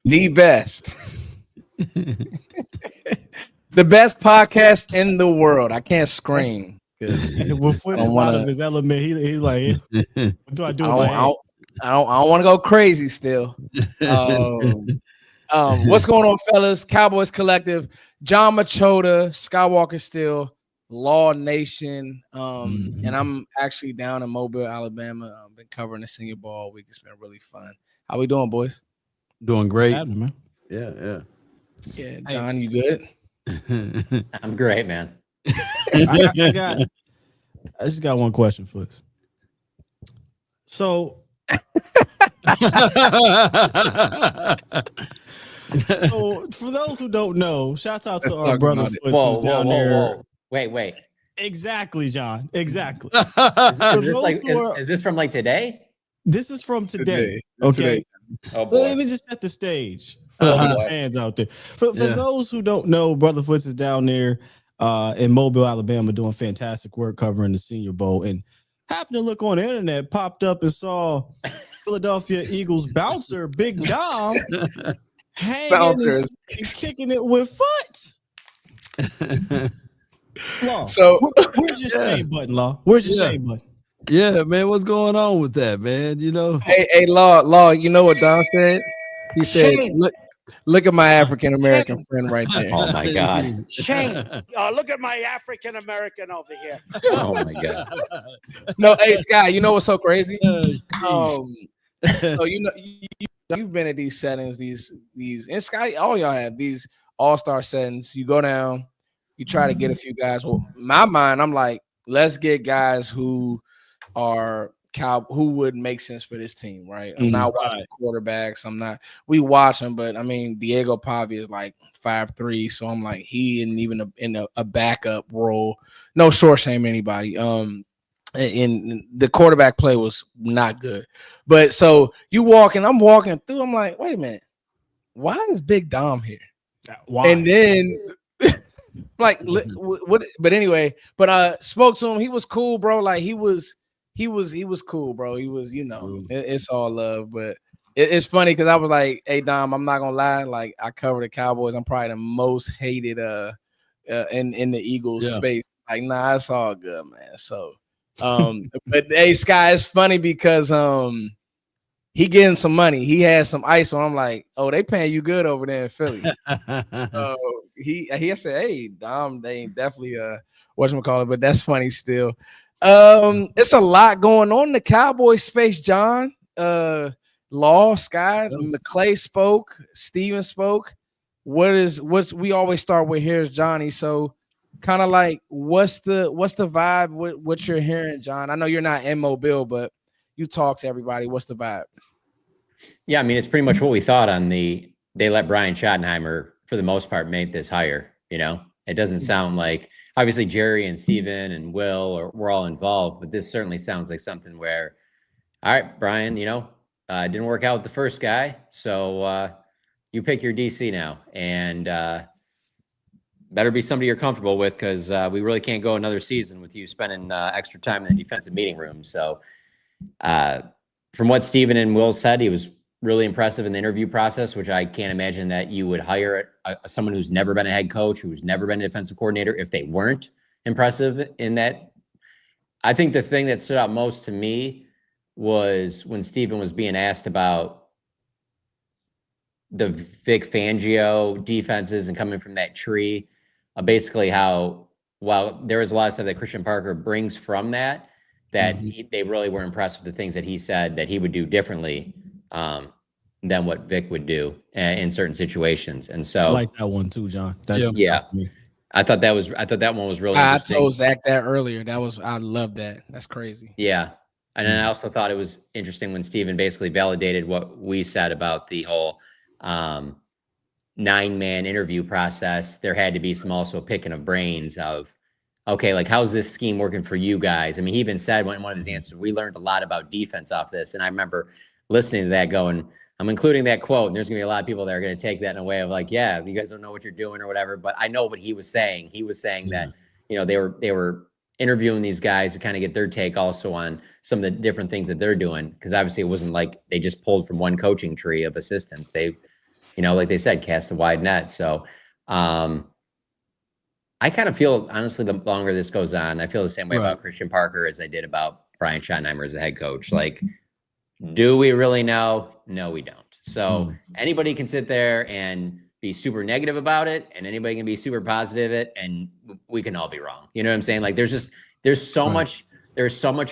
The best. The best podcast in the world. I can't scream. When Foots is out of his element, he's like, what do I do with my head? I don't want to go crazy still. What's going on, fellas? Cowboys Collective, John Machota, Skywalker Steele, Law Nation. And I'm actually down in Mobile, Alabama. I've been covering the Senior Bowl all week. It's been really fun. How we doing, boys? Doing great. Man? Yeah, John, you good? I'm great, man. I just got one question for us. So, for those who don't know, shout out to our brother Foots who's down there. Wait. Exactly, John. Exactly. Is this from like today? This is from today. Okay. Oh, boy. Let me just set the stage for the fans out there. For those who don't know, Brother Foots is down there in Mobile, Alabama, doing fantastic work covering the Senior Bowl. And happened to look on the internet, popped up and saw Philadelphia Eagles bouncer Big Dom hanging and kicking it with Foots. Law, so where's your shame button, Law? Where's your shame button? Yeah, man, what's going on with that, man? You know, hey, Law. You know what Don said? He said, "Look at my African American friend right there." Oh my God, Shane! Look at my African American over here. Oh my God. No, hey, Sky. You know what's so crazy? So you've been at these settings, these, and Sky, all y'all have these all-star settings. You go down, you try to get a few guys. Well, in my mind, I'm like, let's get guys who would make sense for this team, right? I'm not watching quarterbacks. We watch them, but I mean, Diego Pavi is like 5'3", so I'm like, he isn't even in a backup role. No short shame anybody. And the quarterback play was not good. But so I'm walking through, I'm like, wait a minute, why is Big Dom here? Why? And then like what? But anyway, spoke to him. He was cool, bro. Like he was cool, bro. He was, it's all love. But it's funny because I was like, hey Dom, I'm not gonna lie. Like I cover the Cowboys. I'm probably the most hated in the Eagles space. Like, nah, it's all good, man. So but hey, Sky, it's funny because he getting some money. He has some ice on. I'm like, oh, they paying you good over there in Philly. He said, hey, Dom, they ain't definitely whatchamacallit, but that's funny still. It's a lot going on in the Cowboy space, John. Law, Sky, McClay spoke, Steven spoke. What's we always start with here is Johnny. So kind of like what's the vibe? What you're hearing, John? I know you're not in Mobile, but you talk to everybody. What's the vibe? Yeah, I mean, it's pretty much what we thought on they let Brian Schottenheimer, for the most part, make this hire. It doesn't sound like, obviously Jerry and Steven and Will were all involved, but this certainly sounds like something where, all right, Brian, didn't work out with the first guy, so you pick your DC now, and better be somebody you're comfortable with, because we really can't go another season with you spending extra time in the defensive meeting room. So from what Steven and Will said, he was really impressive in the interview process, which I can't imagine that you would hire someone who's never been a head coach, who's never been a defensive coordinator, if they weren't impressive in that. I think the thing that stood out most to me was when Steven was being asked about the Vic Fangio defenses and coming from that tree, basically how, while there was a lot of stuff that Christian Parker brings from that they really were impressed with the things that he said that he would do differently than what Vic would do in certain situations. And so I like that one too, John. I thought that one was really interesting. I told Zach that earlier. I love that. That's crazy. Yeah. And then I also thought it was interesting when Steven basically validated what we said about the whole 9-man interview process. There had to be some also picking of brains of, okay, like, how's this scheme working for you guys? I mean, he even said in one of his answers, we learned a lot about defense off this. And I remember listening to that going, I'm including that quote, and there's going to be a lot of people that are going to take that in a way of like, yeah, you guys don't know what you're doing or whatever. But I know what he was saying. He was saying that, they were interviewing these guys to kind of get their take also on some of the different things that they're doing. Because obviously it wasn't like they just pulled from one coaching tree of assistants. They've like they said, cast a wide net. So I kind of feel, honestly, the longer this goes on, I feel the same way about Christian Parker as I did about Brian Schottenheimer as a head coach. Like, do we really know? No, we don't. So anybody can sit there and be super negative about it, and anybody can be super positive it, and we can all be wrong. You know what I'm saying? Like, there's so much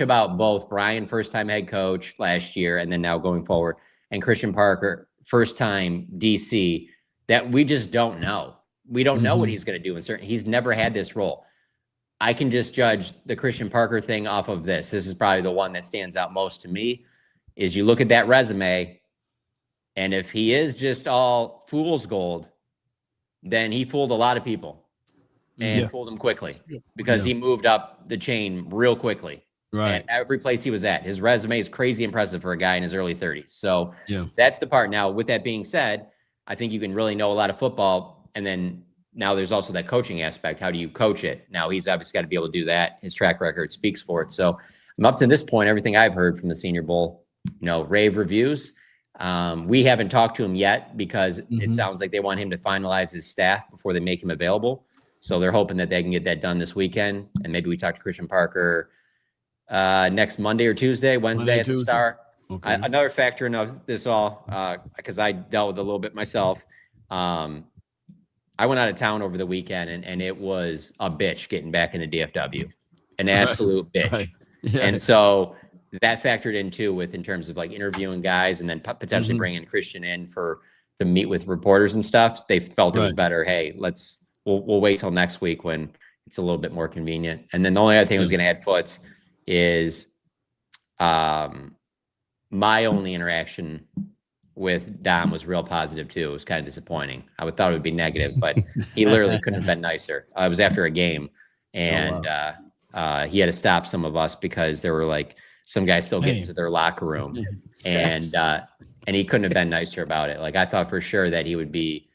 about both Brian, first-time head coach last year, and then now going forward, and Christian Parker, first-time DC, that we just don't know. We don't know what he's going to do. He's never had this role. I can just judge the Christian Parker thing off of this. This is probably the one that stands out most to me, is you look at that resume, and if he is just all fool's gold, then he fooled a lot of people and fooled them quickly because he moved up the chain real quickly. Right. And every place he was at, his resume is crazy impressive for a guy in his early 30s. So that's the part. Now, with that being said, I think you can really know a lot of football. And then now there's also that coaching aspect. How do you coach it? Now, he's obviously got to be able to do that. His track record speaks for it. So up to this point, everything I've heard from the Senior Bowl, rave reviews. We haven't talked to him yet because it sounds like they want him to finalize his staff before they make him available. So they're hoping that they can get that done this weekend. And maybe we talk to Christian Parker next Monday or Wednesday at the Star. Okay. Another factor in this all, because I dealt with it a little bit myself. I went out of town over the weekend, and it was a bitch getting back into DFW, an absolute bitch. Right. Yeah. And so that factored in too, in terms of like interviewing guys and then potentially bringing Christian in to meet with reporters and stuff. They felt it was better. Hey, we'll wait till next week when it's a little bit more convenient. And then the only other thing I was going to add, Foots, is my only interaction with Dom was real positive too. It was kind of disappointing. I thought it would be negative, but he literally couldn't have been nicer. It was after a game, and he had to stop some of us because there were like some guys still getting to their locker room, and he couldn't have been nicer about it. Like, I thought for sure that he would be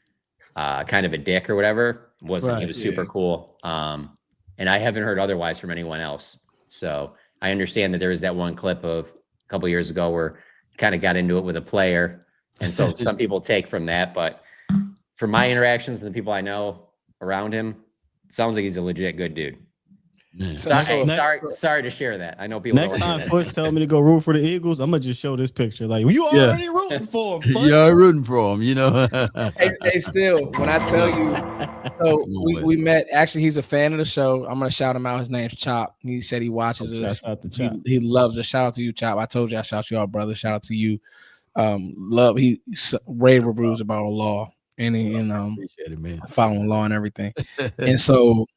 kind of a dick or whatever. Wasn't. He was super cool. And I haven't heard otherwise from anyone else. So I understand that there was that one clip of a couple years ago where he kind of got into it with a player. And so some people take from that, but from my interactions and the people I know around him, it sounds like he's a legit good dude. Yeah. Sorry to share that. I know people. Next time Foots tell me to go root for the Eagles, I'm gonna just show this picture. Like, you already rooting for him. You're rooting for him, hey, Steele, when I tell you, so we met. Actually, he's a fan of the show. I'm gonna shout him out. His name's Chop. He said he watches us. Shout out to Chop. He loves it. Shout out to you, Chop. I told you I shout you out, brother. Shout out to you. He rave reviews about law and appreciate it, man. Following law and everything. And so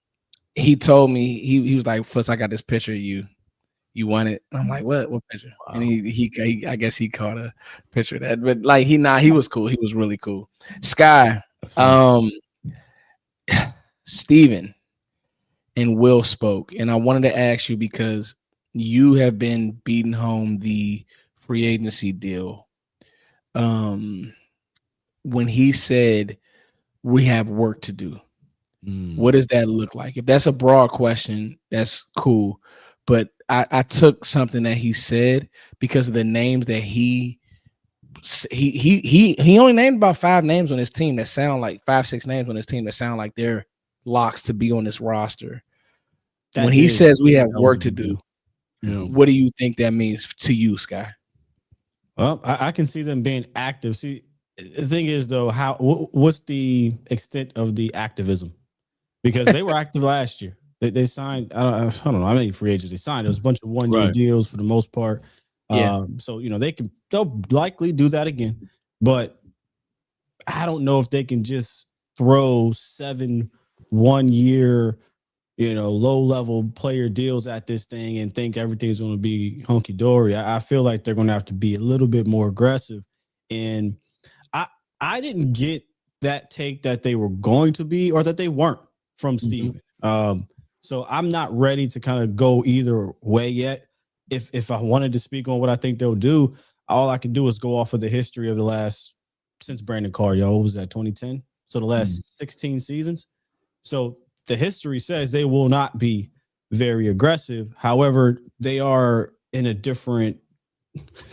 he told me, he was like, "First, I got this picture of you. You want it?" And I'm like, "What picture?" Wow. And he I guess he caught a picture of that. But like, he was cool. He was really cool. Sky, Steven and Will spoke, and I wanted to ask you because you have been beating home the free agency deal. When he said we have work to do. What does that look like? If that's a broad question, that's cool. But I took something that he said because of the names that he only named about 5 names on his team that sound like 5-6 names on his team that sound like they're locks to be on this roster. When he says we have work to do, what do you think that means to you, Sky? Well, I can see them being active. See, the thing is though, what's the extent of the activism? Because they were active last year. They signed, I don't know how many free agents they signed. It was a bunch of one-year deals for the most part. So, they'll likely do that again. But I don't know if they can just throw 7 one-year, low-level player deals at this thing and think everything's going to be hunky-dory. I feel like they're going to have to be a little bit more aggressive. And I didn't get that take that they were going to be or that they weren't from Steven. So I'm not ready to kind of go either way yet. If I wanted to speak on what I think they'll do, all I can do is go off of the history of the last, since Brandon Carr, what was that, 2010? So the last 16 seasons. So the history says they will not be very aggressive. However, they are in a different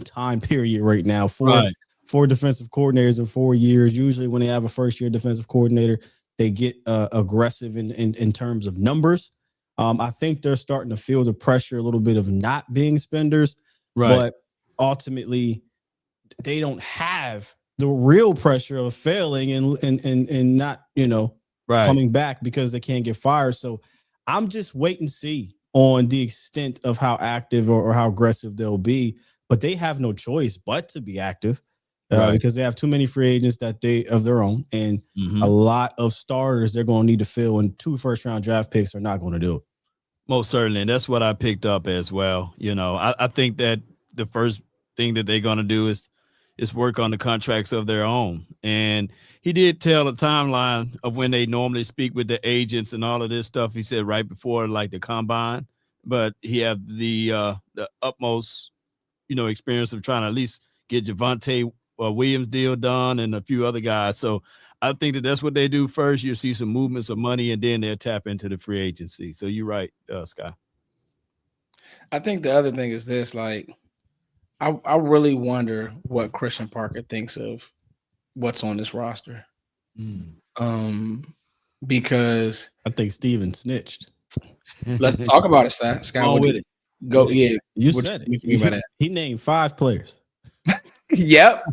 time period right now for 4 defensive coordinators in 4 years. Usually when they have a first-year defensive coordinator, they get aggressive in terms of numbers. I think they're starting to feel the pressure a little bit of not being spenders, but ultimately they don't have the real pressure of failing and not, coming back because they can't get fired. So I'm just wait and see on the extent of how active or how aggressive they'll be, but they have no choice but to be active because they have too many free agents of their own, and a lot of starters they're going to need to fill, and 2 first-round draft picks are not going to do it. Most certainly, and that's what I picked up as well. I think that the first thing that they're going to do is work on the contracts of their own. And he did tell a timeline of when they normally speak with the agents and all of this stuff. He said right before like the combine, but he had the utmost, experience of trying to at least get Javonte Williams deal done and a few other guys. So I think that's what they do first. You'll see some movements of money, and then they'll tap into the free agency. So you're right, Sky. I think the other thing is this, like, I really wonder what Christian Parker thinks of what's on this roster. Because I think Steven snitched. Let's talk about it, Scott. With it. Go, yeah. You said it. He named 5 players. Yep.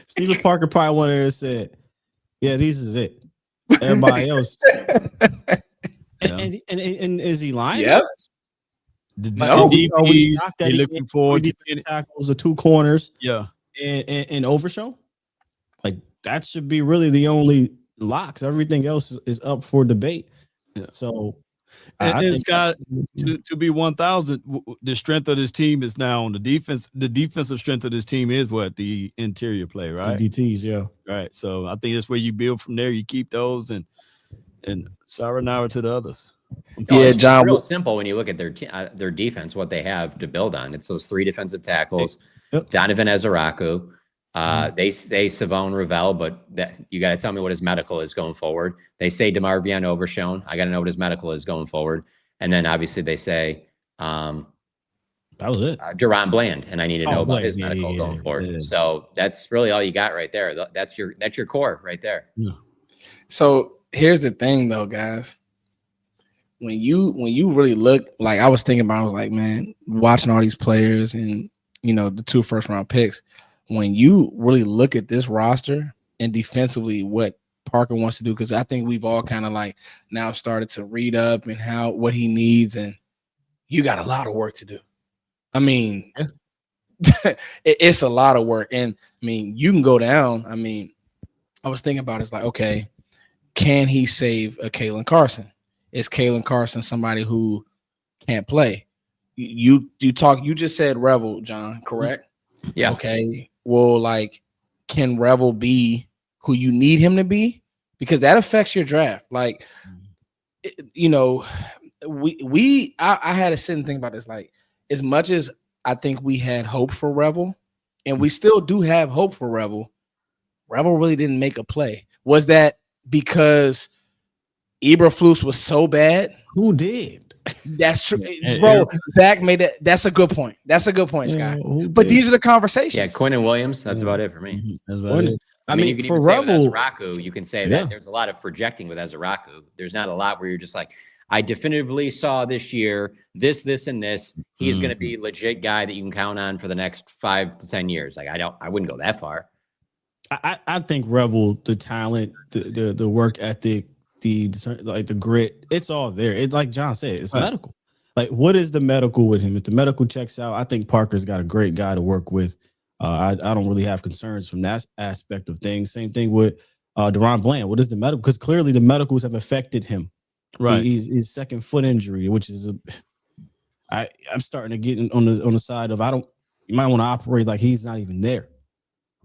Steven Parker probably one there said, "Yeah, these is it." Everybody else. And is he lying? Yep. Are we shocked that looking forward to tackles, the 2 corners? Yeah. And Overshown? Like that should be really the only locks. Everything else is up for debate. Yeah. So and Scott, to be 1,000, the strength of this team is now on the defense. The defensive strength of this team is what? The interior play, right? The DTs, yeah. Right. So I think that's where you build from there. You keep those and sayonara to the others. Yeah, John. Real simple when you look at their defense, what they have to build on. It's those 3 defensive tackles, Donovan Ezeraku. They say Savone Ravel, but you got to tell me what his medical is going forward. They say DeMarvion Overshown. I got to know what his medical is going forward. And then obviously they say that was it. Deron Bland, and I need to know about his medical going forward. Yeah. So that's really all you got right there. That's your core right there. Yeah. So here's the thing, though, guys. When you really look, like I was thinking about, I was like, man, watching all these players and the 2 first-round picks. When you really look at this roster and defensively what Parker wants to do, because I think we've all kind of like now started to read up and what he needs, and you got a lot of work to do. I mean, it's a lot of work, and I mean, you can go down. I mean, I was thinking about it's like, okay, can he save a Kalen Carson? Is Kalen Carson somebody who can't play? You just said Revel, John, correct? Yeah. Okay. Well, like, can Revel be who you need him to be? Because that affects your draft. Like, I had to sit and think about this. Like, as much as I think we had hope for Revel, and we still do have hope for Revel really didn't make a play. Was that because Eberflus was so bad? Who did? That's true, bro. Zach made it. That's a good point. Scott. But these are the conversations. Yeah, Quinnen Williams. That's about it for me. I mean, you can for even Revel, say with Ezeraku, you can say that there's a lot of projecting with Ezeraku. There's not a lot where you're just like, I definitively saw this year this, and this. He is going to be a legit guy that you can count on for the next 5 to 10 years. Like I wouldn't go that far. I think Revel, the talent, the work ethic, the grit, it's all there. It's like John said, it's medical. Like, what is the medical with him? If the medical checks out, I think Parker's got a great guy to work with. I don't really have concerns from that aspect of things. Same thing with Deron Bland. What is the medical? Because clearly the medicals have affected him. Right. His second foot injury, which is I'm starting to get on the side of you might want to operate like he's not even there.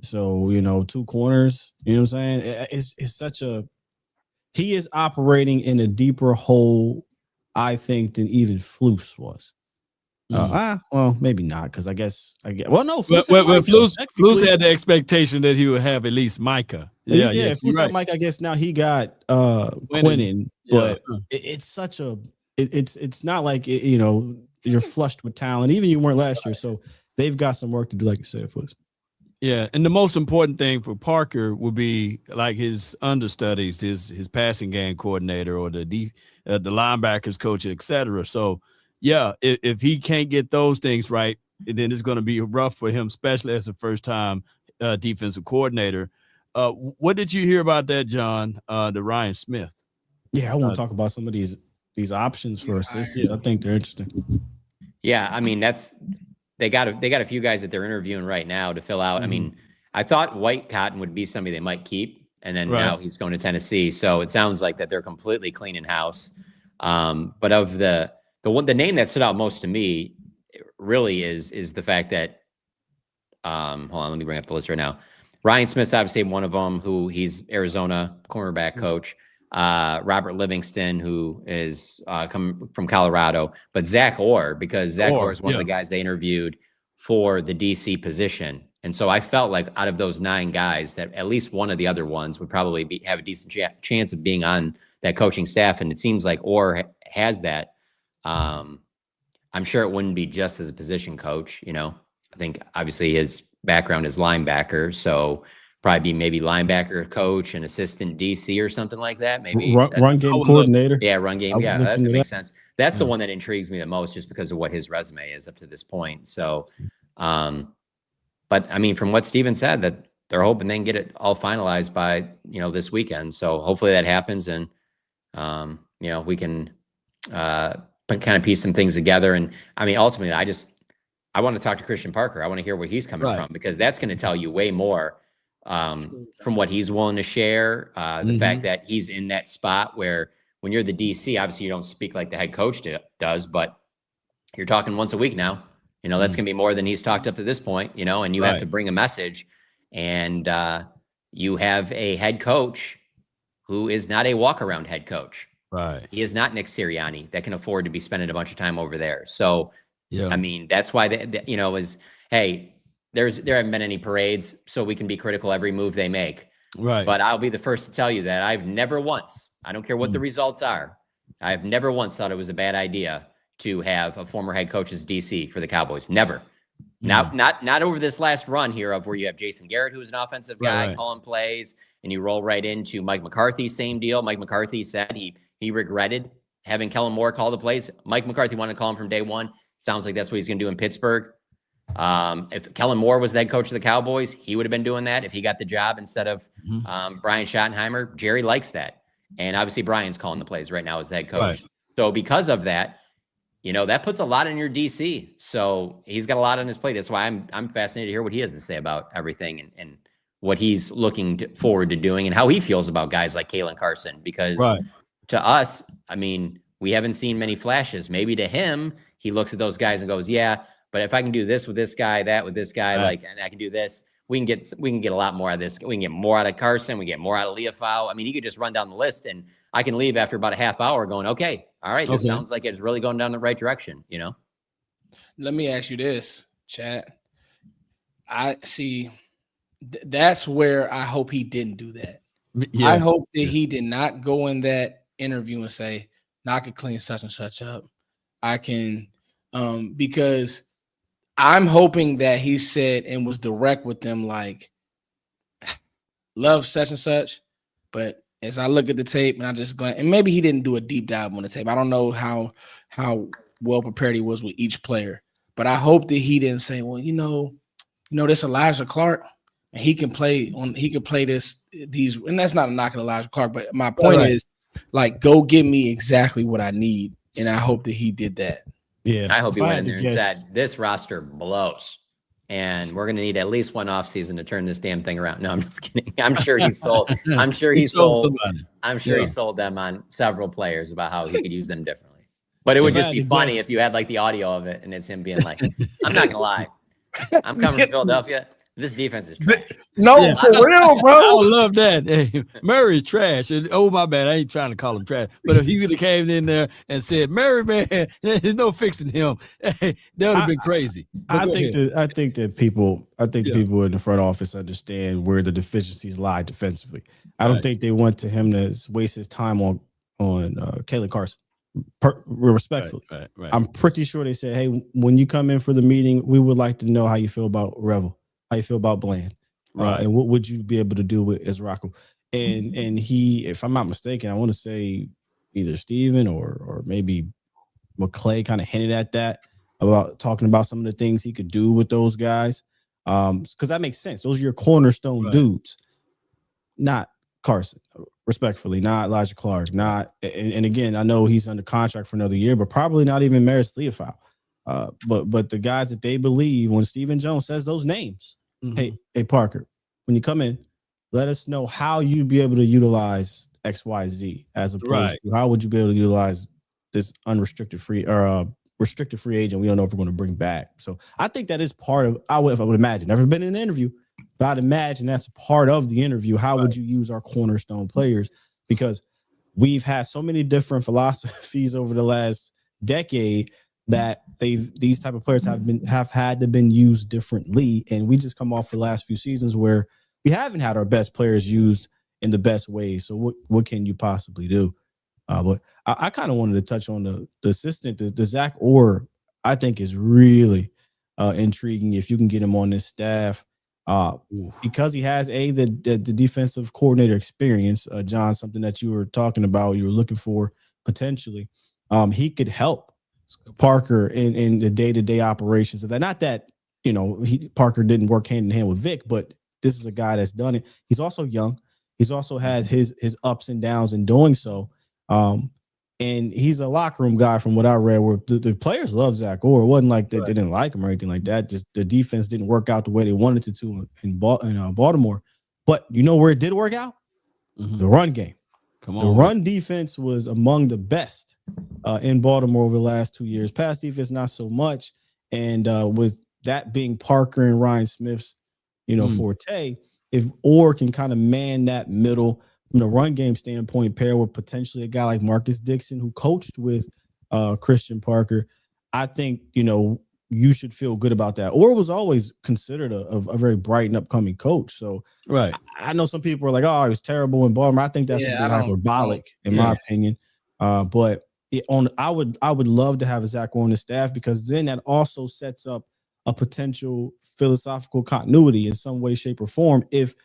So 2 corners, you know what I'm saying? It's such he is operating in a deeper hole, I think, than even Flus was. Well, maybe not, because I guess. Well, no. Flus had the expectation that he would have at least Micah. Flus had Micah. I guess now he got Quinnen, but it's such a. It's not like you're flushed with talent. Even you weren't last year, so they've got some work to do, like you said, Flus. Yeah, and the most important thing for Parker would be like his understudies, his passing game coordinator or the linebackers coach, etc. So, yeah, if he can't get those things right, then it's going to be rough for him, especially as a first-time defensive coordinator. What did you hear about that, John? The Ryan Smith. Yeah, I want to talk about some of these options for assistants. I think they're interesting. Yeah, I mean they got a few guys that they're interviewing right now to fill out. I mean, I thought White Cotton would be somebody they might keep, and then now he's going to Tennessee. So it sounds like that they're completely cleaning house. But of the name that stood out most to me really is the fact that hold on, let me bring up the list right now. Ryan Smith's obviously one of them, who he's Arizona cornerback coach. Robert Livingston, who is come from Colorado, but Zach Orr, because Zach Orr is one of the guys they interviewed for the DC position. And so I felt like out of those 9 guys that at least one of the other ones would probably have a decent chance of being on that coaching staff. And it seems like Orr has that. I'm sure it wouldn't be just as a position coach. I think obviously his background is linebacker. So probably be maybe linebacker coach and assistant DC or something like that. Maybe run game coordinator. Yeah, run game. Yeah, that could make sense. That's the one that intrigues me the most, just because of what his resume is up to this point. So, but I mean, from what Steven said, that they're hoping they can get it all finalized by this weekend. So hopefully that happens, and we can kind of piece some things together. And I mean, ultimately, I want to talk to Christian Parker. I want to hear where he's coming from, because that's going to tell you way more. From what he's willing to share, the fact that he's in that spot where when you're the DC, obviously you don't speak like the head coach does, but you're talking once a week now. That's going to be more than he's talked up to this point, and you have to bring a message, and you have a head coach who is not a walk-around head coach. Right. He is not Nick Sirianni that can afford to be spending a bunch of time over there. So, I mean, that's why, hey, there haven't been any parades, so we can be critical every move they make. Right. But I'll be the first to tell you that I've never once, I don't care what the results are, I've never once thought it was a bad idea to have a former head coach as DC for the Cowboys. Never. Not over this last run here of where you have Jason Garrett, who's an offensive guy, calling plays, and you roll right into Mike McCarthy, same deal. Mike McCarthy said he regretted having Kellen Moore call the plays. Mike McCarthy wanted to call him from day one. Sounds like that's what he's going to do in Pittsburgh. If Kellen Moore was the head coach of the Cowboys, he would have been doing that if he got the job instead of Brian Schottenheimer. Jerry likes that. And obviously Brian's calling the plays right now as the head coach. Right. So because of that, that puts a lot in your DC. So he's got a lot on his plate. That's why I'm fascinated to hear what he has to say about everything and what he's looking forward to doing and how he feels about guys like Kalen Carson. Because to us, I mean, we haven't seen many flashes. Maybe to him, he looks at those guys and goes, yeah, but if I can do this with this guy, that with this guy, and I can do this, we can get a lot more out of this. We can get more out of Carson. We get more out of Leofau. I mean, he could just run down the list, and I can leave after about a half hour going, okay, all right, this sounds like it's really going down the right direction, Let me ask you this, chat. I see. That's where I hope he didn't do that. Yeah. I hope that he did not go in that interview and say, "I could clean such and such up. I can," because I'm hoping that he said and was direct with them, like, love such and such. But as I look at the tape and I just go, and maybe he didn't do a deep dive on the tape. I don't know how well prepared he was with each player, but I hope that he didn't say, well, this Elijah Clark, and he can play these, and that's not a knock at Elijah Clark, but my point is, like, go give me exactly what I need. And I hope that he did that. Yeah, I hope he went in there and said, this roster blows, and we're going to need at least one offseason to turn this damn thing around. No, I'm just kidding. I'm sure he sold. I'm sure he sold. I'm sure he sold them on several players about how he could use them differently. But it would just be funny if you had like the audio of it and it's him being like, I'm not going to lie. I'm coming from Philadelphia. This defense is trash. No, for real, bro. I would love that. Hey, Murray's trash. And, oh, my bad. I ain't trying to call him trash. But if he would have came in there and said, Murray, man, there's no fixing him, hey, that would have been crazy. I think that people in the front office understand where the deficiencies lie defensively. I don't think they want him to waste his time on Kalen Carson. Respectfully. Right. I'm pretty sure they said, hey, when you come in for the meeting, we would like to know how you feel about Revel. how you feel about Bland, Right. and what would you be able to do with as Rocco? And he, if I'm not mistaken, I want to say either Steven or maybe McClay kind of hinted at that about talking about some of the things he could do with those guys. Because that makes sense. Those are your cornerstone dudes, not Carson, respectfully, not Elijah Clark, not, and again, I know he's under contract for another year, but probably not even Maris Leofau. But the guys that they believe, when Stephen Jones says those names, hey Parker, when you come in, let us know how you'd be able to utilize XYZ as opposed to how would you be able to utilize this unrestricted free or restricted free agent we don't know if we're going to bring back. So I think that is part of, I would imagine, never been in an interview, but I'd imagine that's part of the interview. How would you use our cornerstone players? Because we've had so many different philosophies over the last decade that these type of players have had to been used differently. And we just come off the last few seasons where we haven't had our best players used in the best way. So what can you possibly do? But I kind of wanted to touch on the assistant, the Zach Orr, I think is really intriguing if you can get him on this staff because he has the defensive coordinator experience, John, something that you were talking about, you were looking for potentially. He could help Parker in the day-to-day operations of that. Not that, Parker didn't work hand in hand with Vic, but this is a guy that's done it. He's also young. He's also had his ups and downs in doing so. And he's a locker room guy from what I read, where the players love Zach Orr. It wasn't like they didn't like him or anything like that. Just the defense didn't work out the way they wanted it to in Baltimore. But you know where it did work out? The run game. The run defense was among the best in Baltimore over the last 2 years. Pass defense, not so much. And with that being Parker and Ryan Smith's, forte, if Orr can kind of man that middle from the run game standpoint, pair with potentially a guy like Marcus Dixon, who coached with Christian Parker, I think, you should feel good about that. Orr was always considered a very bright and upcoming coach. So I know some people are like, oh, he was terrible in Baltimore. I think that's a bit hyperbolic in my opinion. But I would love to have a Zach Orr on the staff, because then that also sets up a potential philosophical continuity in some way, shape, or form. If for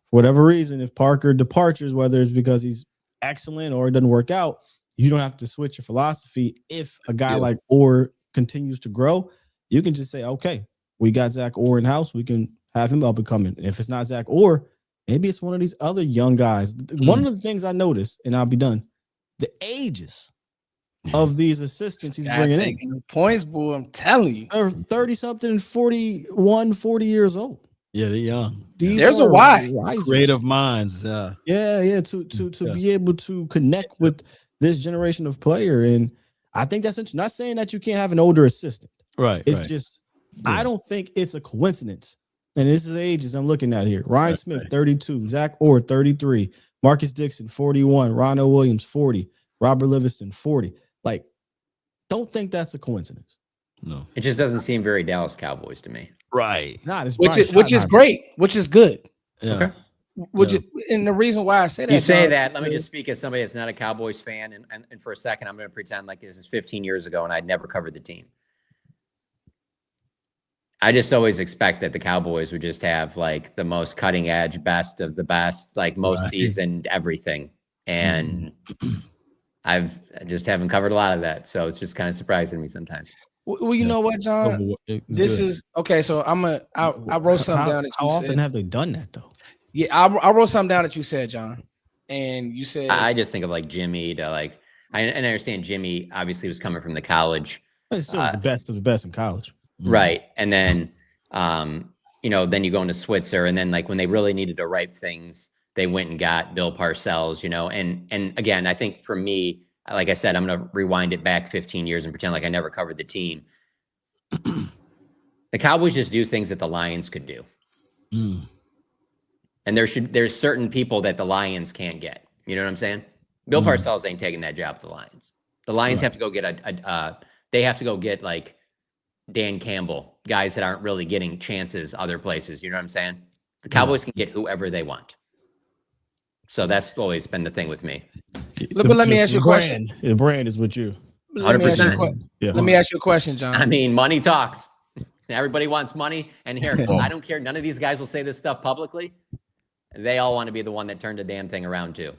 whatever reason, if Parker departures, whether it's because he's excellent or it doesn't work out, you don't have to switch your philosophy. If a guy like Orr continues to grow, you can just say, okay, we got Zach Orr in house. We can have him up and coming. If it's not Zach Orr, maybe it's one of these other young guys. One of the things I noticed, and I'll be done, the ages of these assistants he's bringing in. Points, boy, I'm telling you. They're 30-something and 41, 40 years old. Yeah, they're young. There's a why. Creative minds. Yeah. To be able to connect with this generation of player. And I think that's interesting. Not saying that you can't have an older assistant. Right. It's just, I don't think it's a coincidence. And this is the ages I'm looking at here. Ryan Smith, 32. Zach Orr, 33. Marcus Dixon, 41. Rondo Williams, 40. Robert Livingston, 40. Like, don't think that's a coincidence. No. It just doesn't seem very Dallas Cowboys to me. Right. Which is great, which is good. Yeah. Okay. And the reason why I say that, you say that, let me just speak as somebody that's not a Cowboys fan, and for a second, I'm going to pretend like this is 15 years ago and I'd never covered the team. I just always expect that the Cowboys would just have like the most cutting edge, best of the best, like most seasoned everything. And I just haven't covered a lot of that. So it's just kind of surprising me sometimes. Well, you know what, John? This is okay. So I wrote something down. How often have they done that though? Yeah, I wrote something down that you said, John, and you said I just think of like Jimmy to like. I understand Jimmy obviously was coming from the college. But it's still the best of the best in college, right? And then, then you go into Switzer, and then like when they really needed to write things, they went and got Bill Parcells, and again, I think for me, like I said, I'm going to rewind it back 15 years and pretend like I never covered the team. The Cowboys just do things that the Lions could do. And there's certain people that the Lions can't get. You know what I'm saying? Bill Parcells ain't taking that job at the Lions. The Lions have to go get they have to go get like Dan Campbell, guys that aren't really getting chances other places. You know what I'm saying? The Cowboys can get whoever they want. So that's always been the thing with me. But let me ask you a question. The brand is with you. 100%. Let me ask you a question, John. I mean, money talks. Everybody wants money. And here, I don't care. None of these guys will say this stuff publicly. They all want to be the one that turned the damn thing around too.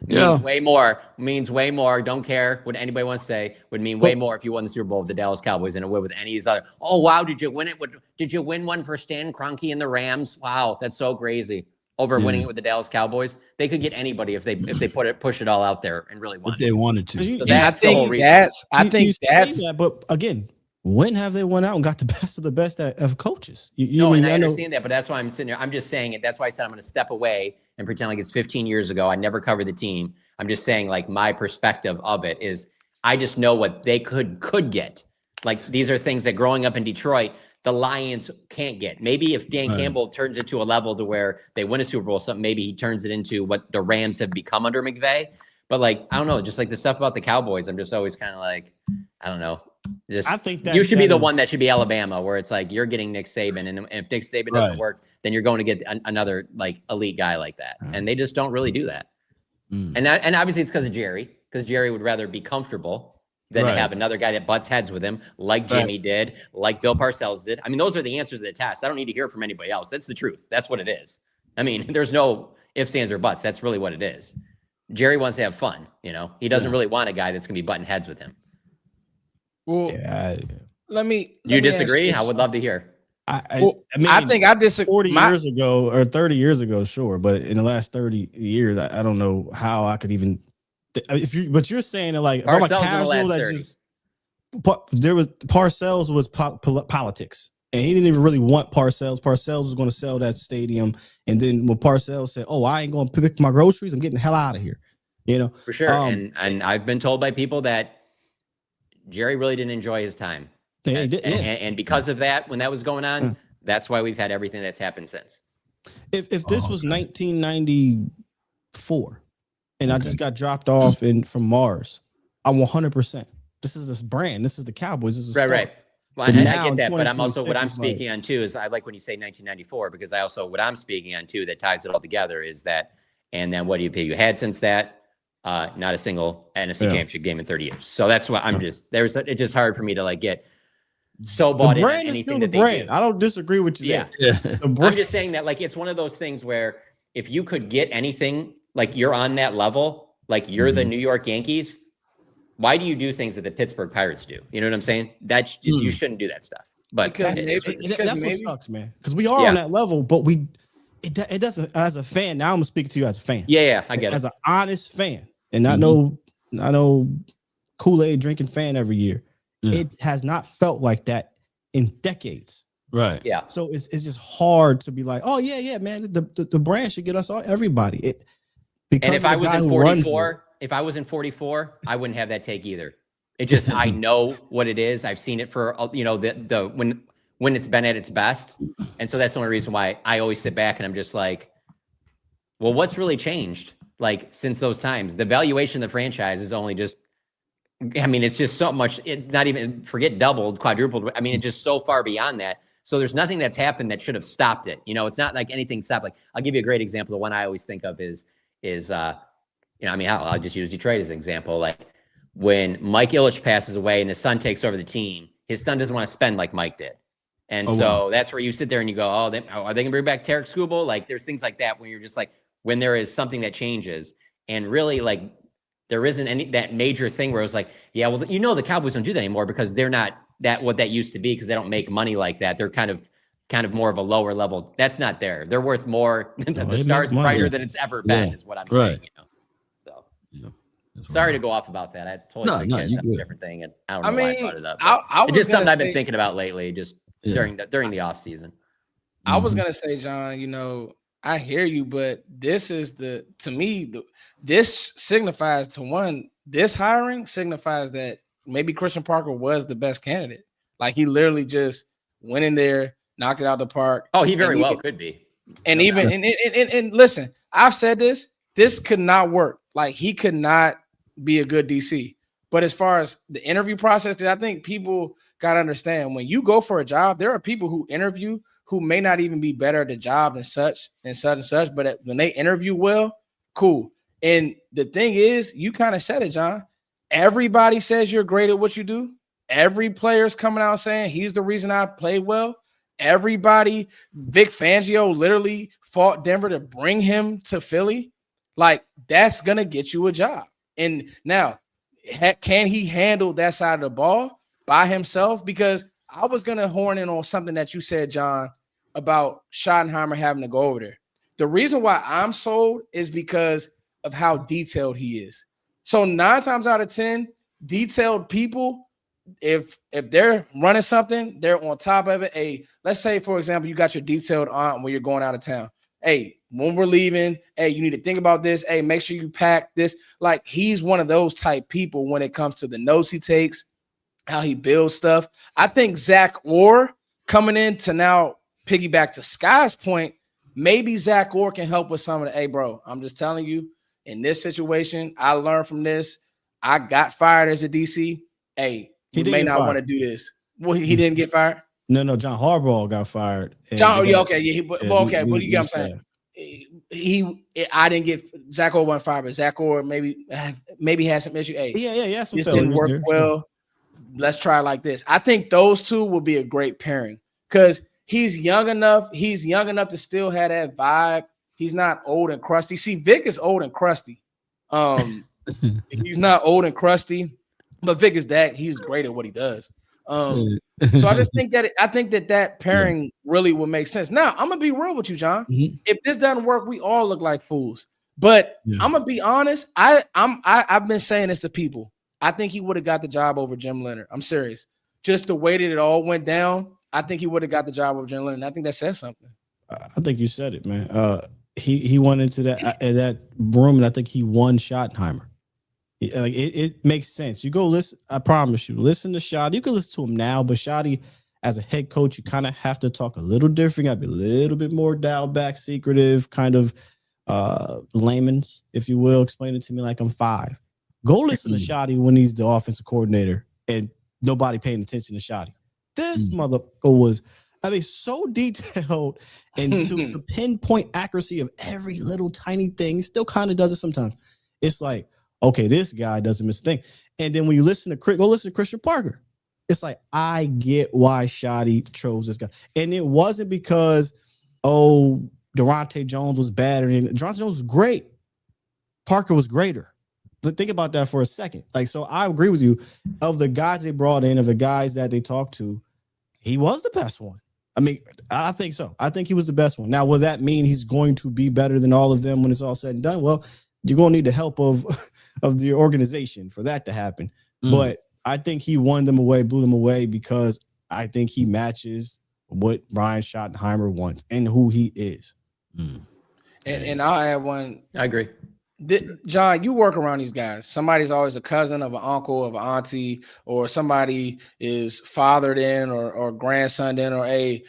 Means way more. Don't care what anybody wants to say. Would mean way more if you won the Super Bowl with the Dallas Cowboys than it would with any of these other. Oh, wow. Did you win it? Did you win one for Stan Kroenke and the Rams? Wow. That's so crazy. Over winning it with the Dallas Cowboys. They could get anybody if they push it all out there and really wanted. If they wanted to. So that's the whole reason. I think that's that, but again, when have they went out and got the best of the best of coaches? I understand that, but that's why I'm sitting there. I'm just saying it. That's why I said I'm going to step away and pretend like it's 15 years ago. I never covered the team. I'm just saying, like, my perspective of it is I just know what they could get. Like, these are things that growing up in Detroit, the Lions can't get. Maybe if Dan Campbell turns it to a level to where they win a Super Bowl, something, maybe he turns it into what the Rams have become under McVay. But, like, I don't know, just like the stuff about the Cowboys, I'm just always kind of like, I don't know. I think that you should be the one that should be Alabama, where it's like you're getting Nick Saban, and if Nick Saban doesn't work, then you're going to get another like elite guy like that, and they just don't really do that. And obviously it's because of Jerry, because Jerry would rather be comfortable than to have another guy that butts heads with him, like Jimmy did, like Bill Parcells did. I mean, those are the answers to the test. I don't need to hear from anybody else. That's the truth. That's what it is. I mean, there's no ifs, ands, or buts. That's really what it is. Jerry wants to have fun. You know, he doesn't really want a guy that's going to be butting heads with him. Well, let me disagree? I would love to hear. I mean, I think I disagree. 40 years ago or 30 years ago, sure, but in the last 30 years, I don't know how I could even. But you're saying that, like, if I'm a casual that just Parcells was politics, and he didn't even really want Parcells. Parcells was going to sell that stadium, and then when Parcells said, "Oh, I ain't going to pick my groceries. I'm getting the hell out of here," you know, for sure. And I've been told by people that Jerry really didn't enjoy his time. And because of that, when that was going on, that's why we've had everything that's happened since. If this was 1994 and I just got dropped off from Mars, I'm 100%. This is this brand. This is the Cowboys. This is right. Well, and I get that, but I'm also what I'm speaking on too is I like when you say 1994 because I also what I'm speaking on too that ties it all together is that. And then what do you had since that? Not a single NFC championship game in 30 years. So that's what I'm just it's just hard for me to like get so bought in anything that they do. I don't disagree with you. Yeah. I'm just saying that like it's one of those things where if you could get anything like you're on that level, like you're the New York Yankees, why do you do things that the Pittsburgh Pirates do? You know what I'm saying? That you shouldn't do that stuff. But that's what sucks, man. Because we are on that level, but it doesn't. As a fan, now I'm speaking to you as a fan. Yeah, I get it. As an honest fan, and not no Kool-Aid drinking fan every year. It has not felt like that in decades. Right. Yeah. So it's just hard to be like, oh yeah, man. The brand should get us everybody. And if I was in 44, I wouldn't have that take either. It just I know what it is. I've seen it for the when it's been at its best, and so that's the only reason why I always sit back and I'm just like, well, what's really changed like since those times? The valuation of the franchise is only just. I mean, it's just so much. It's not even forget doubled, quadrupled. I mean, it's just so far beyond that. So there's nothing that's happened that should have stopped it. You know, it's not like anything stopped. Like I'll give you a great example. The one I always think of is I mean, I'll just use Detroit as an example. Like when Mike Ilitch passes away and his son takes over the team, his son doesn't want to spend like Mike did. And that's where you sit there and you go, are they going to bring back Tarek Skubal? Like there's things like that when you're just like, when there is something that changes and really like, there isn't any that major thing where it was like, yeah, well, the Cowboys don't do that anymore because they're not what that used to be because they don't make money like that. They're kind of more of a lower level. That's not there. They're worth more. The star's brighter than it's ever been, is what I'm saying. You know? So sorry to go off about that. I totally think that's a different thing, and I don't know why I brought it up. It's just something I've been thinking about lately, just during the off season. I was gonna say, John, I hear you, but this is this signifies this hiring signifies that maybe Christian Parker was the best candidate. Like he literally just went in there, knocked it out the park. Oh, he very well could be. And and listen, I've said this could not work. Like he could not be a good DC. But as far as the interview process, because I think people got to understand when you go for a job, there are people who interview who may not even be better at the job and such, but when they interview well, cool. And the thing is, you kind of said it, John. Everybody says you're great at what you do, every player's coming out saying he's the reason I played well. Everybody, Vic Fangio literally fought Denver to bring him to Philly. Like, that's going to get you a job. And now, can he handle that side of the ball by himself? Because I was going to horn in on something that you said, John, about Schottenheimer having to go over there. The reason why I'm sold is because of how detailed he is. So 9 times out of 10, detailed people, if they're running something, they're on top of it. Hey, let's say, for example, you got your detailed aunt when you're going out of town. Hey, when we're leaving, hey, you need to think about this. Hey, make sure you pack this. Like, he's one of those type people when it comes to the notes he takes, how he builds stuff. I think Zach Orr coming in to now piggyback to Sky's point, maybe Zach Orr can help with some of the, hey, bro, I'm just telling you, in this situation, I learned from this. I got fired as a DC. Hey, you may not want to do this. Well, he didn't get fired? No, John Harbaugh got fired. But you get what I'm saying. I didn't get Zach Orr wasn't fired, but Zach Orr maybe had some issue. Hey, yeah, some this didn't work well. Let's try like this. I think those two will be a great pairing because he's young enough. He's young enough to still have that vibe. He's not old and crusty. See, Vic is old and crusty. He's not old and crusty, but Vic is that. He's great at what he does. So I just think that pairing really will make sense. Now, I'm gonna be real with you, John. Mm-hmm. If this doesn't work, we all look like fools. But I'm gonna be honest. I've been saying this to people. I think he would have got the job over Jim Leonard. I'm serious. Just the way that it all went down, I think he would have got the job over Jim Leonard. And I think that says something. I think you said it, man. He went into that room, and I think he won Schottenheimer. It makes sense. You go listen. I promise you, listen to Shotty. You can listen to him now, but Shotty, as a head coach, you kind of have to talk a little different. I'd be a little bit more dialed back, secretive, kind of layman's, if you will. Explain it to me like I'm 5. Go listen to Shotty when he's the offensive coordinator and nobody paying attention to Shotty. This motherfucker was, so detailed and to pinpoint accuracy of every little tiny thing. He still kind of does it sometimes. It's like, okay, this guy doesn't miss a thing. And then when you listen to go listen to Christian Parker. It's like, I get why Shotty chose this guy. And it wasn't because, Durante Jones was bad or anything. Durante Jones was great. Parker was greater. Think about that for a second. So I agree with you. Of the guys they brought in, of the guys that they talked to, he was the best one. I think so. I think he was the best one. Now, will that mean he's going to be better than all of them when it's all said and done? Well, you're going to need the help of the organization for that to happen. But I think he won them away, blew them away, because I think he matches what Brian Schottenheimer wants and who he is. And I'll add one. I agree. John, you work around these guys. Somebody's always a cousin of an uncle, of an auntie, or somebody is fathered in or grandson in, or he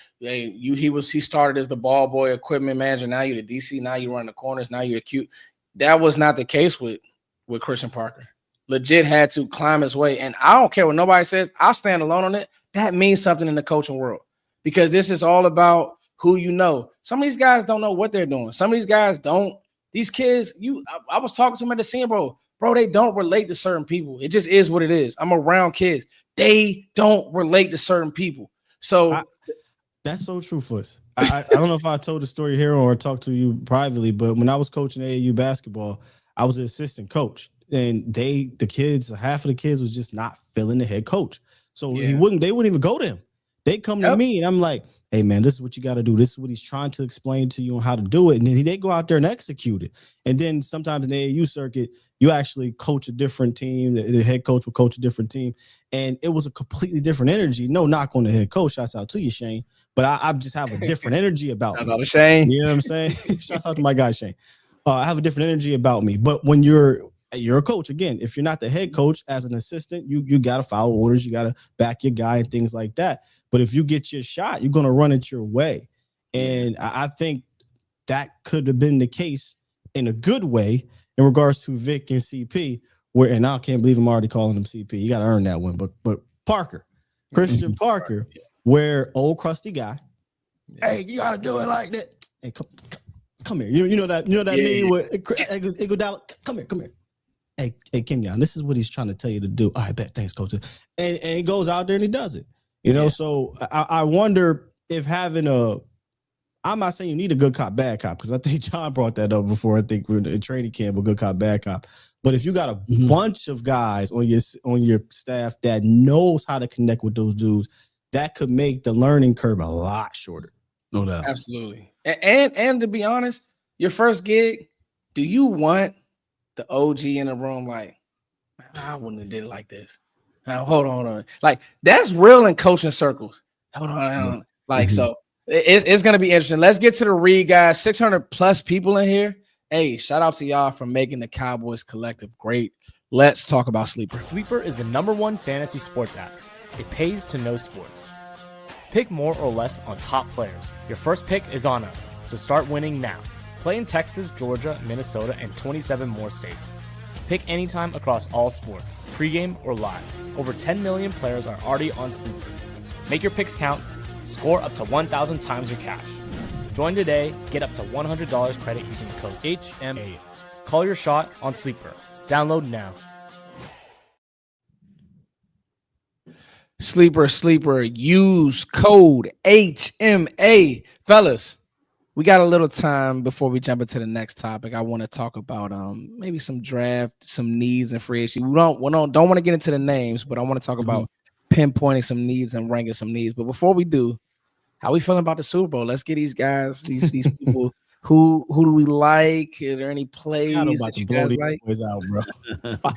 started as the ball boy equipment manager. Now you're the DC. Now you run the corners. Now you're acute. That was not the case with Christian Parker. Legit had to climb his way. And I don't care what nobody says. I'll stand alone on it. That means something in the coaching world, because this is all about who you know. Some of these guys don't know what they're doing. Some of these guys don't. These kids, I was talking to them at the scene, bro, they don't relate to certain people. It just is what it is. I'm around kids. They don't relate to certain people. So that's so true, Foots. I don't know if I told the story here or talked to you privately, but when I was coaching AAU basketball, I was an assistant coach, and half of the kids was just not feeling the head coach. So they wouldn't even go to him. They come to me, and I'm like, hey, man, this is what you got to do. This is what he's trying to explain to you on how to do it. And then they go out there and execute it. And then sometimes in the AAU circuit, you actually coach a different team. The head coach will coach a different team. And it was a completely different energy. No knock on the head coach. Shouts out to you, Shane. But I just have a different energy about me. Shout out to Shane. You know what I'm saying? Shouts out to my guy, Shane. I have a different energy about me. But when you're a coach, again, if you're not the head coach, as an assistant, you got to follow orders. You got to back your guy and things like that. But if you get your shot, you're going to run it your way. And I think that could have been the case in a good way in regards to Vic and CP, and I can't believe I'm already calling him CP. You got to earn that one. But Parker, Christian Parker, where old crusty guy, hey, you got to do it like that. Hey, come here. You know that meme with Iguodala. Come here. hey, Kenyon, this is what he's trying to tell you to do. All right, bet, thanks, coach. And he goes out there and he does it. You know, so I wonder if having I'm not saying you need a good cop, bad cop, because I think John brought that up before. I think we're in training camp, a good cop, bad cop. But if you got a bunch of guys on your staff that knows how to connect with those dudes, that could make the learning curve a lot shorter. No doubt. Absolutely. And to be honest, your first gig, do you want the OG in the room like, I wouldn't have did it like this? Now, hold on. Like, that's real in coaching circles. Hold on. Like, so it's going to be interesting. Let's get to the read, guys. 600 plus people in here. Hey, shout out to y'all for making the Cowboys Collective great. Let's talk about Sleeper. Sleeper is the #1 fantasy sports app. It pays to know sports. Pick more or less on top players. Your first pick is on us, so start winning now. Play in Texas, Georgia, Minnesota, and 27 more states. Pick anytime across all sports, pregame or live. Over 10 million players are already on Sleeper. Make your picks count. Score up to 1,000 times your cash. Join today. Get up to $100 credit using the code HMA. Call your shot on Sleeper. Download now. Sleeper. Use code HMA. Fellas, we got a little time before we jump into the next topic. I want to talk about maybe some draft, some needs and free agency. We don't want to get into the names, but I want to talk about pinpointing some needs and ranking some needs. But before we do, how we feeling about the Super Bowl? Let's get these guys, these people. Who do we like? Are there any plays that you guys like? Out, bro.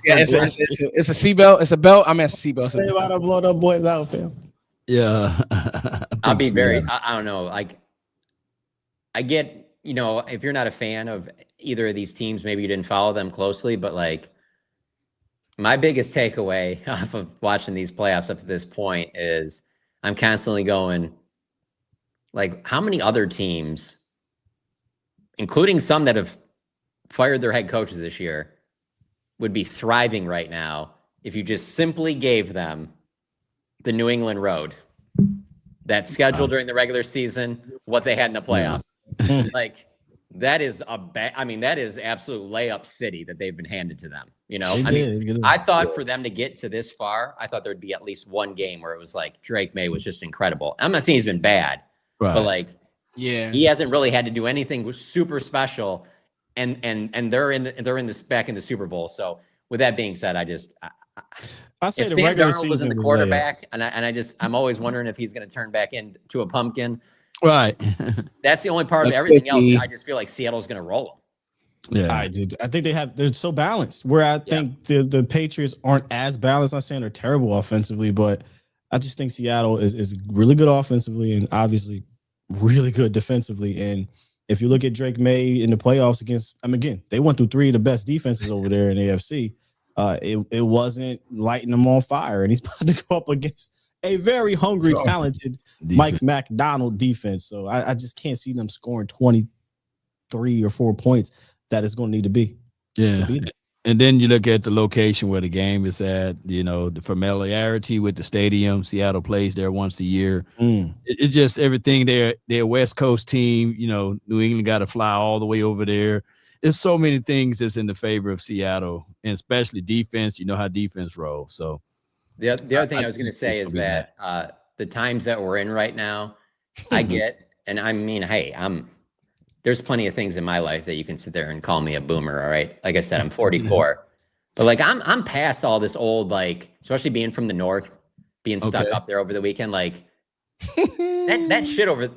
Yeah, it's a seatbelt. It's a belt. I mean, it's a seatbelt. They about to blow them boys out, fam. Yeah. I'll be very, I don't know. Like, I get, you know, if you're not a fan of either of these teams, maybe you didn't follow them closely, but like, my biggest takeaway off of watching these playoffs up to this point is I'm constantly going, like, how many other teams, including some that have fired their head coaches this year, would be thriving right now if you just simply gave them the New England road, that schedule during the regular season, what they had in the playoffs. Like, that is that is absolute layup city that they've been handed to them. You know, I thought for them to get to this far, I thought there'd be at least one game where it was like Drake May was just incredible. I'm not saying he's been bad, but like, yeah, he hasn't really had to do anything super special, and they're back in the Super Bowl. So with that being said, I say the regular season was in the quarterback, and I'm always wondering if he's going to turn back into a pumpkin. Right. That's the only part of everything else. I just feel like Seattle's going to roll them. Yeah, I think they're so balanced. Where I think the Patriots aren't as balanced. I'm not saying they're terrible offensively, but I just think Seattle is really good offensively and obviously really good defensively. And if you look at Drake May in the playoffs again, they went through three of the best defenses over there in the AFC. It wasn't lighting them on fire, and he's about to go up against a very hungry, talented Mike McDonald defense. So I just can't see them scoring 23 or 4 points that is going to need to be. Yeah. And then you look at the location where the game is at, you know, the familiarity with the stadium. Seattle plays there once a year. It's just everything there. They're a West Coast team. You know, New England got to fly all the way over there. There's so many things that's in the favor of Seattle, and especially defense. You know how defense rolls. So the other thing I was going to say is that the times that we're in right now, I get, and I mean, hey, there's plenty of things in my life that you can sit there and call me a boomer. All right. Like I said, I'm 44, but like, I'm past all this old, like, especially being from the North, being stuck up there over the weekend. Like that shit over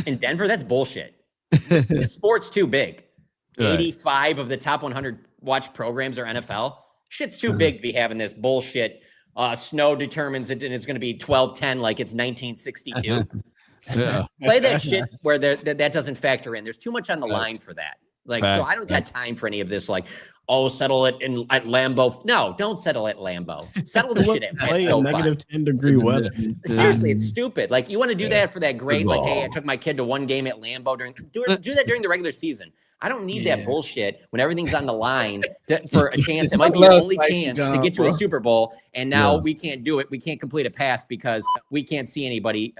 in Denver, that's bullshit. This sport's too big. 85 of the top 100 watch programs are NFL. Shit's too big to be having this bullshit. Snow determines it, and it's going to be 12-10 like it's 1962. Play that shit where that doesn't factor in. There's too much on the line for that. Like, so I don't got time for any of this. Like, settle it at Lambeau. No, don't settle at Lambeau. Settle the shit at negative 10-degree weather. Seriously, it's stupid. Like, you want to do that for that great, like, hey, I took my kid to one game at Lambeau do that during the regular season. I don't need that bullshit when everything's on the line for a chance. It might be your only chance to get to a Super Bowl, and now we can't do it. We can't complete a pass because we can't see anybody,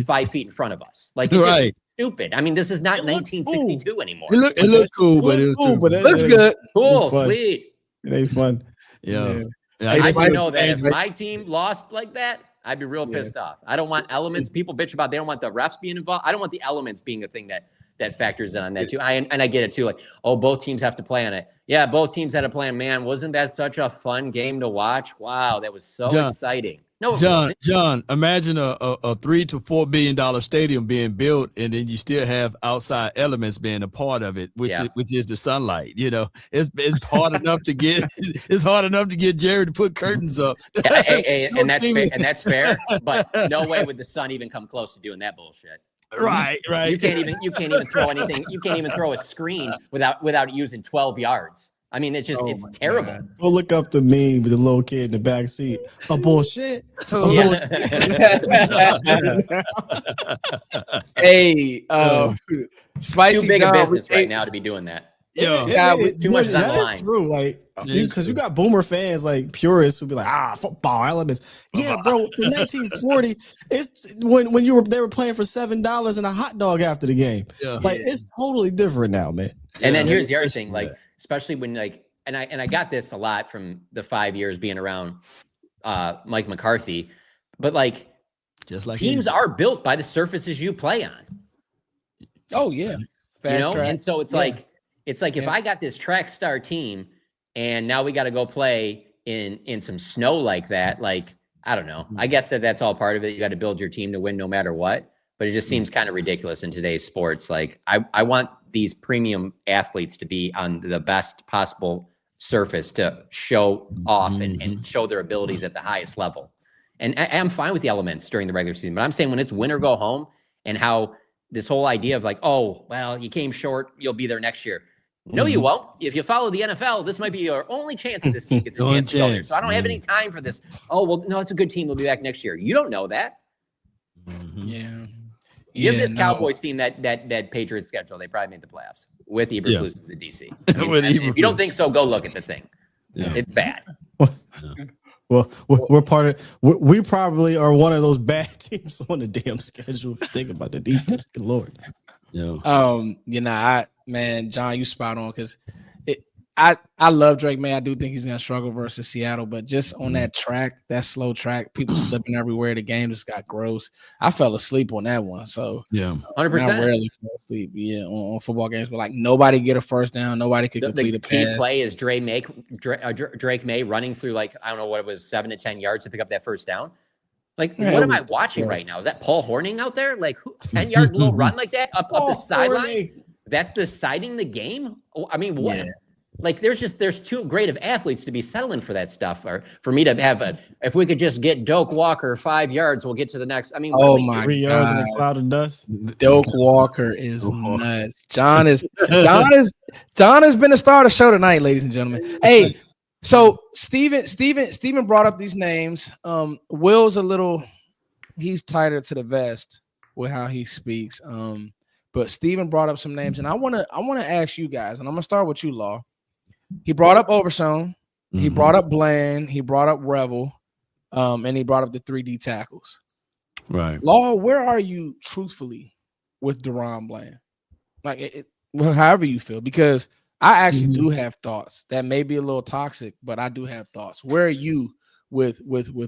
5 feet in front of us. Like, it's just stupid. I mean, this is not 1962 anymore. It looks cool, but it looks good. Cool, sweet. It ain't fun. Yeah. I just know that if my team lost like that, I'd be real pissed off. I don't want elements. People bitch about they don't want the refs being involved. I don't want the elements being a thing that factors in on that too. And I get it too. Like, oh, both teams have to play on it. Yeah, both teams had to play on. Man, wasn't that such a fun game to watch? Wow, that was so exciting. No, John, imagine a $3 to $4 billion stadium being built, and then you still have outside elements being a part of it, which is the sunlight. You know, it's hard enough to get Jerry to put curtains up. And that's fair. But no way would the sun even come close to doing that bullshit. Right. You can't even throw anything. You can't even throw a screen without using 12 yards. I mean, it's terrible. God. Go look up the meme with the little kid in the back seat. A bullshit. Hey, Spicy too big John, a business right now to be doing that. Yeah, too much on the line. That is true. Like, because you got boomer fans, like purists, who be like, football elements. Yeah, bro. In 1940, it's when they were playing for $7 and a hot dog after the game. Yeah. Like, it's totally different now, man. And then here's the other thing, like, especially when and I got this a lot from the 5 years being around Mike McCarthy, but like, just like teams are built by the surfaces you play on. Oh yeah, and so it's like if I got this track star team and now we got to go play in some snow like that, like, I don't know. I guess that's all part of it. You got to build your team to win no matter what. But it just seems kind of ridiculous in today's sports. Like, I want these premium athletes to be on the best possible surface to show off and show their abilities at the highest level. And I'm fine with the elements during the regular season, but I'm saying when it's win or go home, and how this whole idea of like, oh, well, you came short, you'll be there next year. No, you won't. If you follow the NFL, this might be your only chance that this team gets a chance to go there. So I don't have any time for this. Oh, well, no, it's a good team. They'll be back next year. You don't know that. Yeah. Give this Cowboys team that Patriots schedule. They probably made the playoffs with Eberflus as the DC. If you don't think so, go look at the thing. Yeah. It's bad. Well, we're part of. We probably are one of those bad teams on the damn schedule. Think about the defense, good Lord. Yeah. John, you spot on, because I love Drake May. I do think he's gonna struggle versus Seattle, but just on that track, that slow track, people slipping everywhere. The game just got gross. I fell asleep on that one. So 100%. I rarely fall asleep. Yeah, on football games, but like nobody get a first down, nobody could complete a pass. The key play is Drake May running through, like, I don't know what it was, 7 to 10 yards to pick up that first down. Like, what am I watching right now? Is that Paul Hornung out there? Like, 10-yard little run like that up the sideline? That's deciding the game? I mean, what? Yeah. Like, there's too great of athletes to be settling for that stuff, or for me to have if we could just get Doak Walker 5 yards, we'll get to the next. I mean, 3 yards in a cloud of dust. Doak Walker is nuts. John has been a star of the show tonight, ladies and gentlemen. Hey, so Steven brought up these names. Will's he's tighter to the vest with how he speaks. But Steven brought up some names, and I wanna ask you guys, and I'm gonna start with you, Law. He brought up Overshown, he brought up Bland, he brought up Revel, and he brought up the 3D tackles. Right. Law, where are you truthfully with Deron Bland? Like, however you feel, because I actually do have thoughts that may be a little toxic, but I do have thoughts. Where are you with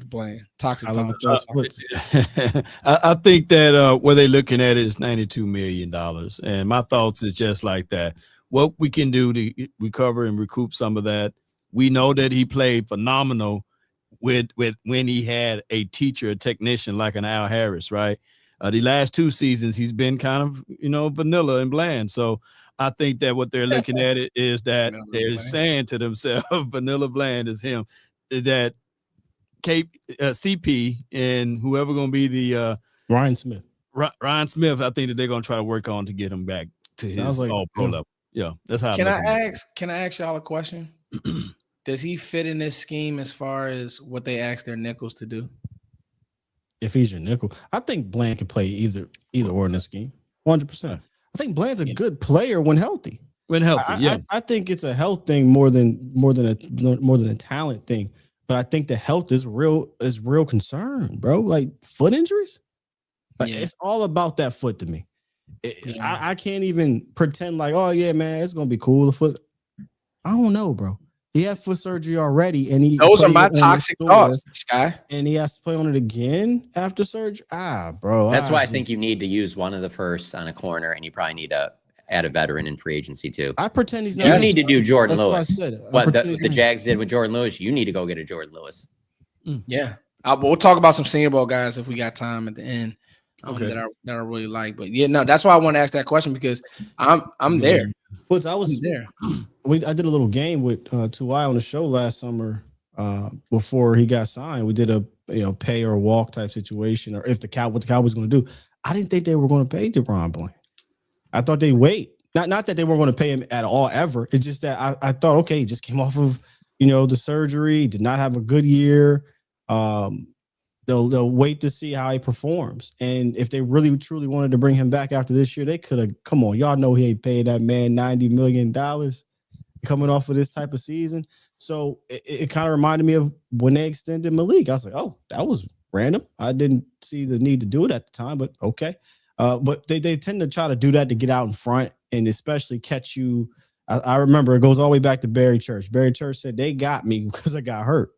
Bland? Toxic. I think that where they're looking at it is $92 million, and my thoughts is just like that. What we can do to recover and recoup some of that. We know that he played phenomenal with when he had a teacher, a technician like an Al Harris, right? The last 2 seasons he's been kind of vanilla and bland. So I think that what they're looking at it is that they're saying to themselves, vanilla bland is him. That CP and whoever going to be the Ryan Smith. Ryan Smith, I think that they're going to try to work on to get him back to his all-pro level. Yeah, that's how. Can I ask y'all a question? Does he fit in this scheme as far as what they ask their nickels to do? If he's your nickel, I think Bland can play either or in this scheme. 100%. I think Bland's a good player when healthy. I think it's a health thing more than a talent thing. But I think the health is real concern, bro. Like, foot injuries, it's all about that foot to me. I can't even pretend like, oh yeah, man, it's gonna be cool. The foot, I don't know, bro. He had foot surgery already, and those are my toxic thoughts, Sky. And he has to play on it again after surgery. Bro. That's why I think you need to use one of the firsts on a corner, and you probably need to add a veteran in free agency too. I pretend he's not. You need to do Jordan Lewis. What the not. Jags did with Jordan Lewis, you need to go get a Jordan Lewis. Yeah, we'll talk about some Senior Bowl guys if we got time at the end. That I really like, but yeah, no, that's why I want to ask that question because I'm there. Foots, I was there. I did a little game with 2i on the show last summer before he got signed. We did a pay or walk type situation, or what the Cowboys going to do. I didn't think they were going to pay DeBron Bland. I thought they'd wait. Not that they weren't going to pay him at all ever. It's just that I thought, okay, he just came off of the surgery, did not have a good year. They'll wait to see how he performs. And if they really truly wanted to bring him back after this year, they could have. Come on, y'all know he ain't paid that man $90 million coming off of this type of season. So it kind of reminded me of when they extended Malik. I was like, oh, that was random. I didn't see the need to do it at the time, but okay. But they tend to try to do that to get out in front and especially catch you. I remember it goes all the way back to Barry Church. Barry Church said they got me because I got hurt.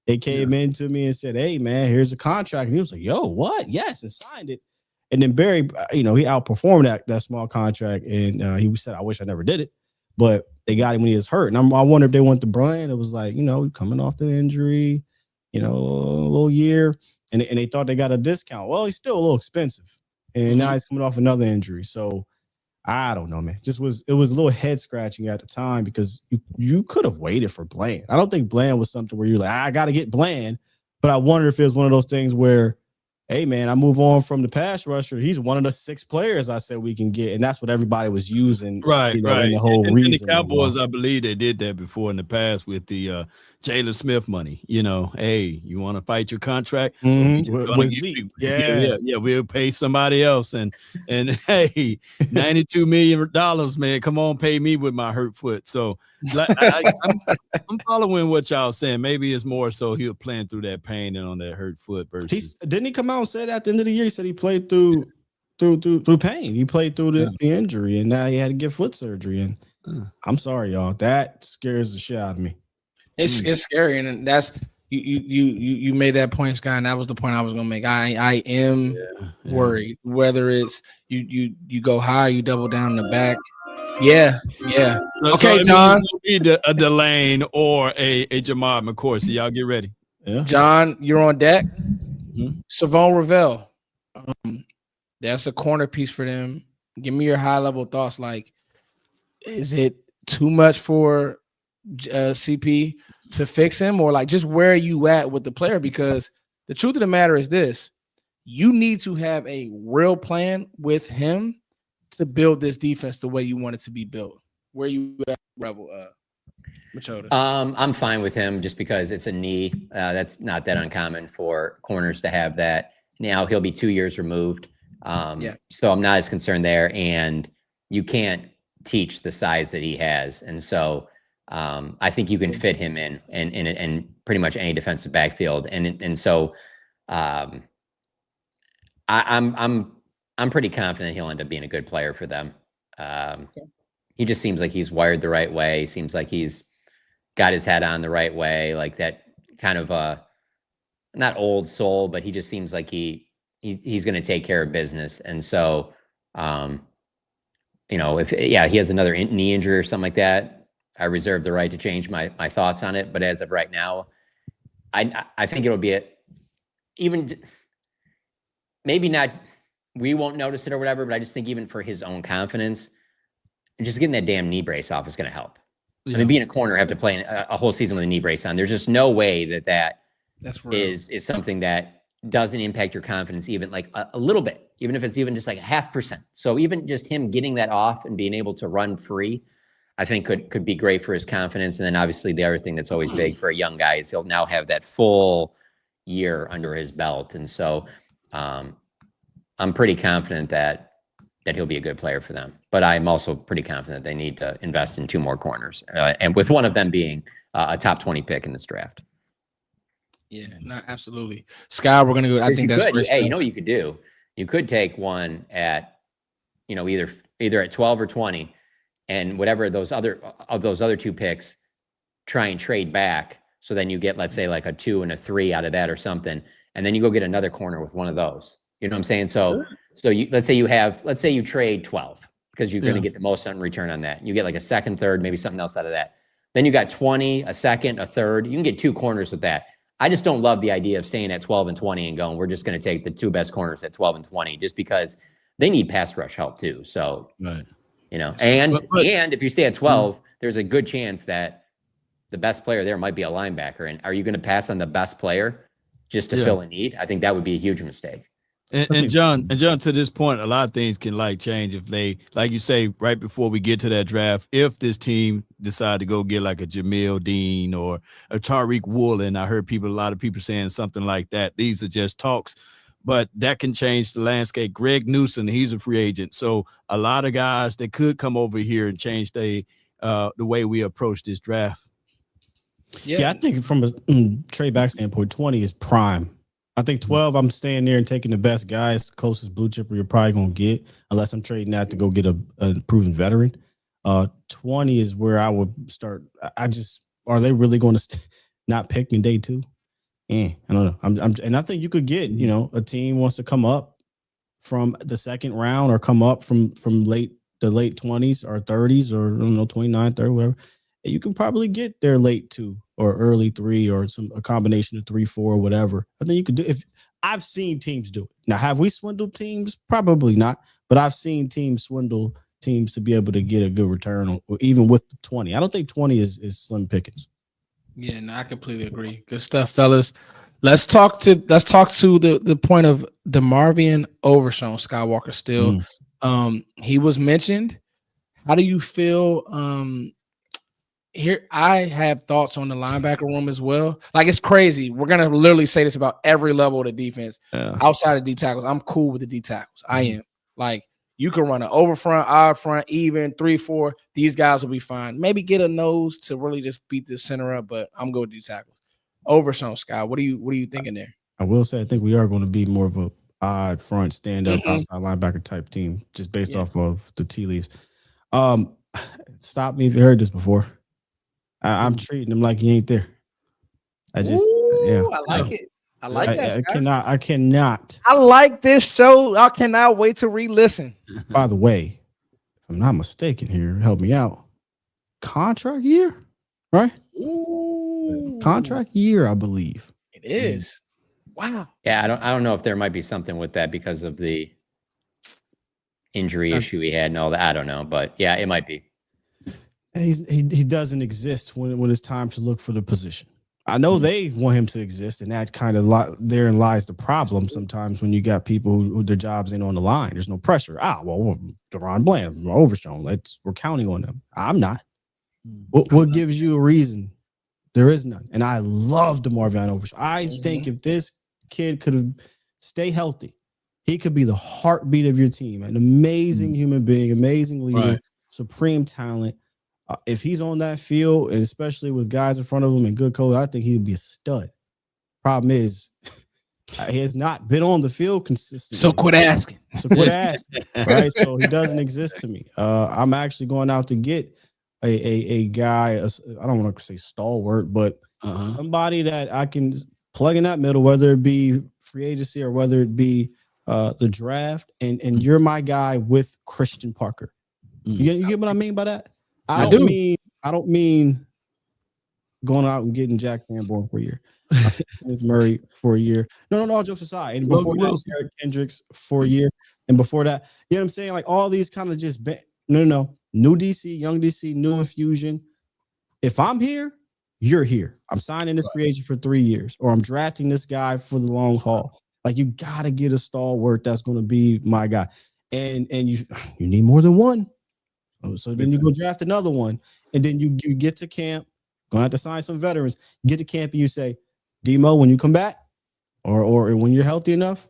They came into me and said, hey, man, here's a contract. And he was like, yo, what? Yes, and signed it. And then Barry, he outperformed that small contract. And he said, I wish I never did it. But they got him when he was hurt. And I wonder if they went to Brian. It was like, coming off the injury, a little year. And they thought they got a discount. Well, he's still a little expensive. And now he's coming off another injury. So I don't know, man. It was a little head scratching at the time because you could have waited for Bland. I don't think Bland was something where you're like, I got to get Bland. But I wonder if it was one of those things where, hey, man, I move on from the pass rusher. He's one of the 6 players I said we can get. And that's what everybody was using. Right. In the whole reason. And the Cowboys, I believe they did that before in the past with the Jalen Smith money. Hey, you want to fight your contract? With Zeke. Yeah. We'll pay somebody else. And hey, $92 million, man, come on, pay me with my hurt foot. So I'm following what y'all saying. Maybe it's more so he was playing through that pain and on that hurt foot versus. Didn't he come out and say that at the end of the year? He said he played through pain. He played through the injury, and now he had to get foot surgery. And I'm sorry, y'all. That scares the shit out of me. It's scary, and that's you made that point, Scott, and that was the point I was gonna make. I am worried whether it's you go high, you double down the back. Yeah. Okay, John. Either a Delane or a Jamar McCoy. So y'all get ready. Yeah. John, you're on deck. Savon Ravel. That's a corner piece for them. Give me your high level thoughts. Like, is it too much for CP to fix him, or like just where are you at with the player? Because the truth of the matter is this: you need to have a real plan with him to build this defense the way you want it to be built. Where you at, Rebel? Machota? I'm fine with him just because it's a knee. That's not that uncommon for corners to have that. Now he'll be 2 years removed. So I'm not as concerned there. And you can't teach the size that he has. And so I think you can fit him in pretty much any defensive backfield. And so I'm pretty confident he'll end up being a good player for them. He just seems like he's wired the right way. He seems like he's got his head on the right way, like that kind of not old soul, but he just seems like he's going to take care of business. And so, if he has another knee injury or something like that, I reserve the right to change my thoughts on it. But as of right now, I think it'll be maybe not, we won't notice it or whatever, but I just think even for his own confidence, just getting that damn knee brace off is going to help. Yeah. I mean, being a corner, have to play a whole season with a knee brace on. There's just no way that is something that doesn't impact your confidence even like a little bit, even if it's even just like 0.5%. So even just him getting that off and being able to run free, I think could be great for his confidence. And then obviously the other thing that's always big for a young guy is he'll now have that full year under his belt. And so I'm pretty confident that he'll be a good player for them. But I'm also pretty confident they need to invest in 2 more corners, and with one of them being a top 20 pick in this draft. Yeah, no, absolutely. Sky, we're gonna go. I think that's great. Hey, you know what you could do? You could take one at, either at 12 or 20, and whatever those other 2 picks, try and trade back. So then you get, let's say, like a 2 and a 3 out of that or something. And then you go get another corner with one of those. You know what I'm saying? So let's say you trade 12 because you're going to get the most in return on that. You get like a second, third, maybe something else out of that. Then you got 20, a second, a third. You can get 2 corners with that. I just don't love the idea of staying at 12 and 20 and going, we're just going to take the 2 best corners at 12 and 20, just because they need pass rush help too. So, you know, and if you stay at 12, there's a good chance that the best player there might be a linebacker. And are you going to pass on the best player just to fill a need? I think that would be a huge mistake. And John, to this point, a lot of things can like change if they, like you say, right before we get to that draft, if this team decide to go get like a Jamil Dean or a Tariq Woolen. I heard a lot of people saying something like that. These are just talks, but that can change the landscape. Greg Newsom, he's a free agent. So a lot of guys that could come over here and change the way we approach this draft. Yeah, I think from a trade back standpoint, 20 is prime. I think 12, I'm staying there and taking the best guys, closest blue chipper you're probably going to get, unless I'm trading that to go get a proven veteran. 20 is where I would start. Are they really going to not pick in day 2? I don't know. And I think you could get, a team wants to come up from the second round or come up from the late 20s or 30s or, 29, 30, whatever. You can probably get their late 2 or early 3 or a combination of 3, 4, whatever. I think you could do. If I've seen teams do it. Now, have we swindled teams? Probably not. But I've seen teams swindle teams to be able to get a good return, or even with the 20. I don't think 20 is slim pickings. Yeah, no, I completely agree. Good stuff, fellas. Let's talk to the point of DeMarvion Overshown, Skywalker Steele. He was mentioned. How do you feel? Here, I have thoughts on the linebacker room as well. Like, it's crazy. We're gonna literally say this about every level of the defense. Outside of D tackles, I'm cool with the D tackles. I am. Like, you can run an over front, odd front, even 3-4. These guys will be fine. Maybe get a nose to really just beat the center up, but I'm going with D tackles. Overshown, Sky. What are you thinking there? I will say I think we are going to be more of a odd front, stand up, outside linebacker type team, just based off of the tea leaves. Stop me if you heard this before. I'm treating him like he ain't there. I like it. I like that. I cannot. I like this show. I cannot wait to re-listen. By the way, if I'm not mistaken here, help me out. Contract year, right? Ooh. Contract year, I believe. It is. Wow. Yeah, I don't know if there might be something with that because of the injury issue he had and all that. I don't know, but yeah, it might be. He doesn't exist when it's time to look for the position. I know they want him to exist, and that kind of therein lies the problem. Sometimes when you got people who their jobs ain't on the line, there's no pressure. Deron Bland, Overshown, we're counting on them. I'm not. What gives you a reason? There is none. And I love DeMarvion Overshown. I think if this kid could stay healthy, he could be the heartbeat of your team. An amazing human being, amazing leader, supreme talent. If he's on that field, and especially with guys in front of him and good coach, I think he'd be a stud. Problem is, he has not been on the field consistently. So quit asking. Right? So he doesn't exist to me. I'm actually going out to get a guy, I don't want to say stalwart, but somebody that I can plug in that middle, whether it be free agency or whether it be the draft, and you're my guy with Christian Parker. You get what I mean by that? I don't mean going out and getting Jack Sanborn for a year. It's Murray for a year. No, all jokes aside. And before that, Eric Kendricks for a year. And before that, you know what I'm saying? Like all these kind of just new DC, young DC, new infusion. If I'm here, you're here. I'm signing this free agent for 3 years, or I'm drafting this guy for the long haul. Like you gotta get a stalwart that's gonna be my guy. And you need more than one. So then you go draft another one, and then you get to camp, gonna have to sign some veterans. You get to camp and you say, Demo, when you come back, or when you're healthy enough,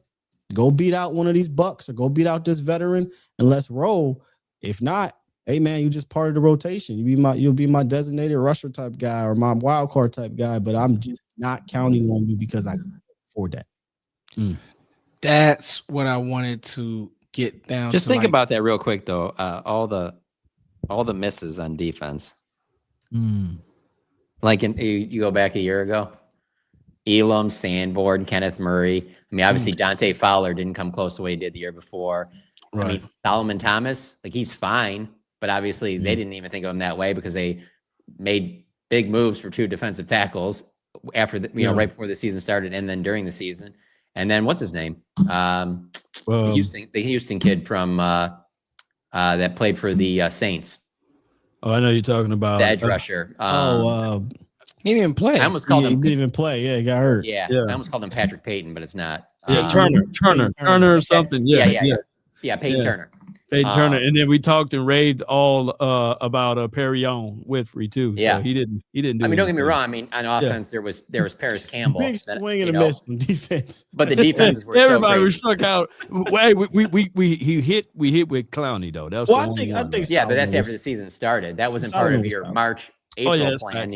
go beat out one of these bucks or go beat out this veteran and let's roll. If not, hey man, you just part of the rotation. You'll be my designated rusher type guy or my wild card type guy, but I'm just not counting on you because I can afford that. That's what I wanted to get down. Just think about that real quick though. All the misses on defense. Like you go back a year ago, Elam, Sanborn, Kenneth Murray. I mean, obviously Dante Fowler didn't come close to what he did the year before. Right. I mean, Solomon Thomas, like he's fine, but obviously they didn't even think of him that way because they made big moves for 2 defensive tackles after the, right before the season started and then during the season. And then what's his name? The Houston kid from that played for the Saints. Oh, I know you're talking about the edge rusher. He didn't even play. I almost called him. He didn't even play. Yeah, he got hurt. Yeah, I almost called him Patrick Payton, but it's not. Turner or something. Yeah, Peyton Turner. Peyton Turner, and then we talked and raved all about Perrion Winfrey too. So he didn't. Do I mean, don't get me wrong. I mean, on offense there was Paris Campbell. Big swing and a miss on defense, but the defenses were everybody so was struck out. We hit with Clowney though. That was I think but that's after the season started. That wasn't part of your March April plan.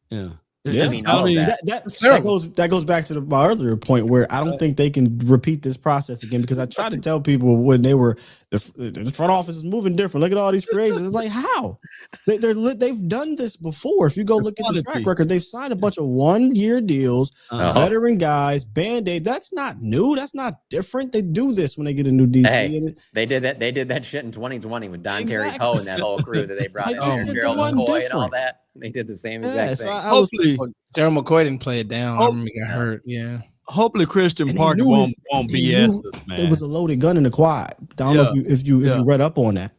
Yeah. Yeah, I mean that goes back to my earlier point where I don't think they can repeat this process again because I try to tell people when they were the front office is moving different. Look at all these free agents. It's like how they've done this before. If you go look at the track record, they've signed a bunch of 1-year deals, veteran guys, Band-Aid. That's not new. That's not different. They do this when they get a new DC. Hey, they did that. They did that shit in 2020 with Don Terry Poe and that whole crew that they brought in there, Gerald McCoy and all that. They did the same exact thing. Hopefully, Gerald McCoy didn't play it down. I remember he got hurt. Yeah. Hopefully, Christian Parker won't BS us, man. It was a loaded gun in the quad. I don't know if you read up on that.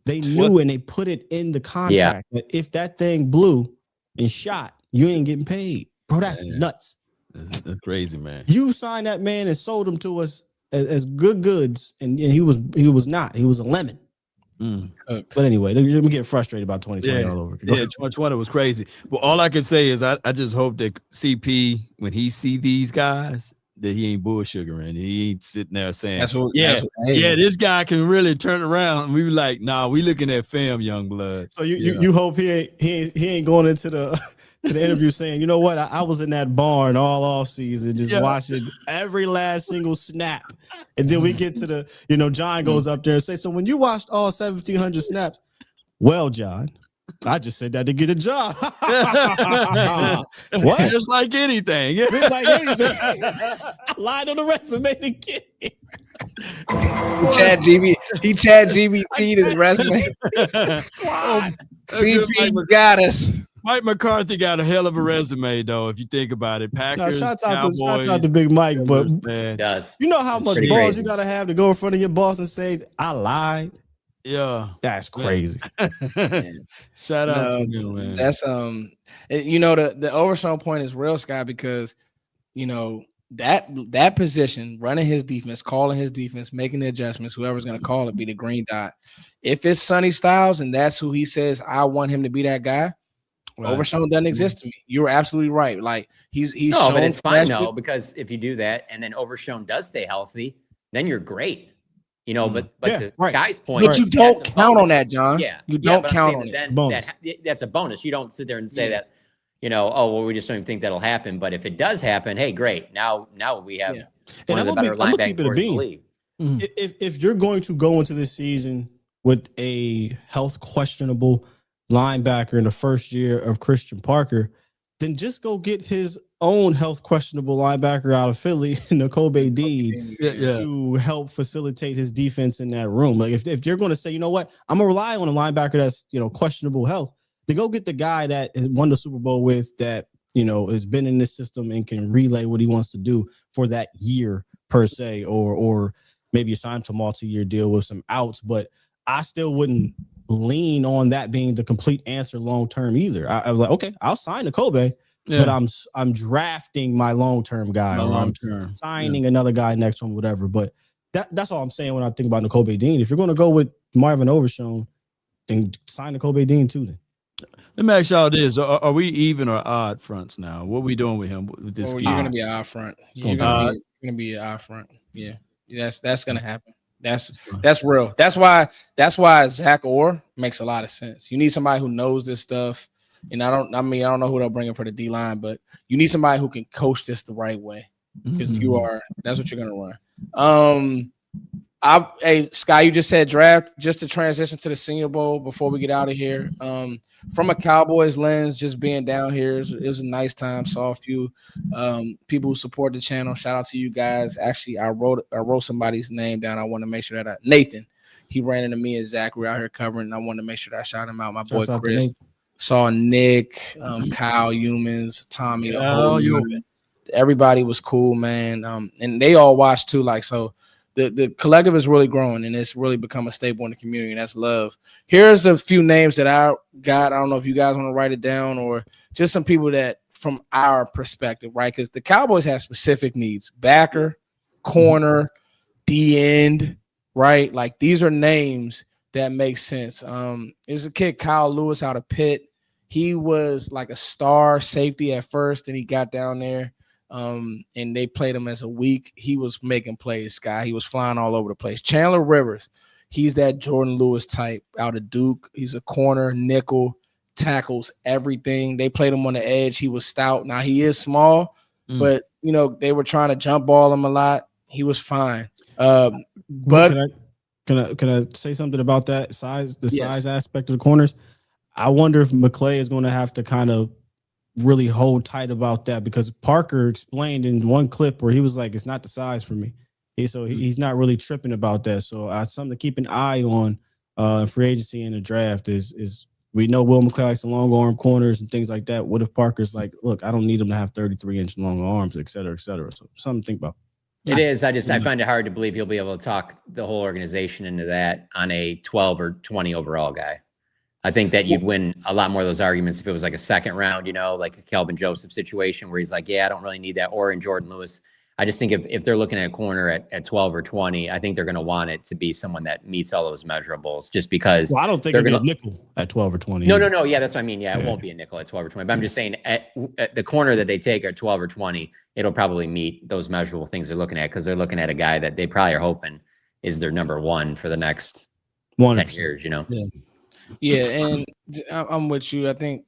They knew and they put it in the contract that if that thing blew and shot, you ain't getting paid, bro. That's nuts. That's crazy, man. You signed that man and sold him to us as good goods, and he was not. He was a lemon. But anyway, let me get frustrated about 2020 all over. Yeah, 2020 was crazy. Well, all I can say is I just hope that CP, when he see these guys, that he ain't bullsugaring. He ain't sitting there saying, this guy can really turn around. And we were like, nah, we looking at film, young blood. So you hope he ain't going into the interview saying, you know what, I was in that barn all off season just watching every last single snap. And then we get to the, John goes up there and say, so when you watched all 1,700 snaps, well, John, I just said that to get a job. What? Just like anything. Just like anything. Lied on the resume to get it. He Chad GBT'd his resume. CP got us. Mike McCarthy got a hell of a resume, though, if you think about it. Packers, shouts out to Big Mike, but does. You know how much balls you got to have to go in front of your boss and say, I lied? Yeah. That's crazy. Shout out to you, man. That's, the Overshown point is real, Scott, because, that position, running his defense, calling his defense, making the adjustments, whoever's going to call it, be the green dot. If it's Sonny Styles and that's who he says, I want him to be that guy, Overshown doesn't exist to me. You were absolutely right. Like he's but it's fine though, because if you do that and then Overshown does stay healthy, then you're great. But to Sky's point, but you don't count on that, John. Yeah, you don't count on it. That's a bonus. You don't sit there and say that, we just don't even think that'll happen. But if it does happen, hey, great. Now we have one of the better linebackers in the league. If you're going to go into this season with a health questionable linebacker in the first year of Christian Parker, then just go get his own health questionable linebacker out of Philly, Nakobe Dean, to help facilitate his defense in that room. Like if you're going to say, you know what, I'm gonna rely on a linebacker that's questionable health, then go get the guy that has won the Super Bowl with that has been in this system and can relay what he wants to do for that year per se, or maybe you sign to a multi-year deal with some outs. But I still wouldn't lean on that being the complete answer long term either. I was like, okay, I'll sign Nakobe, but I'm drafting my long-term guy, or I'm signing another guy next to him, whatever. But that's all I'm saying when I think about Nakobe Dean. If you're going to go with Marvin Overshown, then sign Nakobe Dean too. Then let me ask y'all this: Are we even or odd fronts now? What are we doing with him with this? You're going to be an odd front. You're going to be an odd front. Yeah, that's going to happen. That's real. That's why Zach Orr makes a lot of sense. You need somebody who knows this stuff. And I don't know who they'll bring in for the D line, but you need somebody who can coach this the right way, because that's what you're gonna run. Hey, Sky, you just said draft. Just to transition to the Senior Bowl before we get out of here. From a Cowboys lens, just being down here it was a nice time. Saw a few people who support the channel. Shout out to you guys. Actually, I wrote somebody's name down. I want to make sure that Nathan. He ran into me and Zach. We're out here covering. And I want to make sure that I shout him out. My boy Chris. Saw Nick, Kyle Humans, Tommy, the whole unit. Everybody was cool, man. And they all watched too. Like so. The collective is really growing, and it's really become a staple in the community, and that's love. Here's a few names that I got. I don't know if you guys want to write it down or just some people that from our perspective, right? Because the Cowboys have specific needs. Backer, corner, D-end, right? Like these are names that make sense. There's a kid, Kyle Lewis, out of Pitt. He was like a star safety at first, and he got down there. And they played him as a weak. He was making plays, Sky. He was flying all over the place. Chandler Rivers, he's that Jordan Lewis type out of Duke. He's a corner, nickel, tackles everything. They played him on the edge. He was stout. Now he is small, but you know they were trying to jump ball him a lot. He was fine. But can I say something about that size? The size aspect of the corners. I wonder if McClay is going to have to kind of really hold tight about that because Parker explained in one clip where he was like, it's not the size for me. He's not really tripping about that. So something to keep an eye on free agency and the draft is we know Will McClay likes the long arm corners and things like that. What if Parker's like, look, I don't need him to have 33-inch long arms, et cetera, et cetera. So something to think about. It is. I find it hard to believe he'll be able to talk the whole organization into that on a 12 or 20 overall guy. I think that you'd win a lot more of those arguments if it was like a second round, like a Kelvin Joseph situation where he's like, yeah, I don't really need that. Or in Jordan Lewis. I just think if they're looking at a corner at 12 or 20, I think they're going to want it to be someone that meets all those measurables just because. Well, I don't think they're going to nickel at 12 or 20. No. Yeah, that's what I mean. Yeah, it won't be a nickel at 12 or 20. But I'm just saying at the corner that they take at 12 or 20, it'll probably meet those measurable things they're looking at because they're looking at a guy that they probably are hoping is their number one for the next 10 years, Yeah, and I'm with you. I think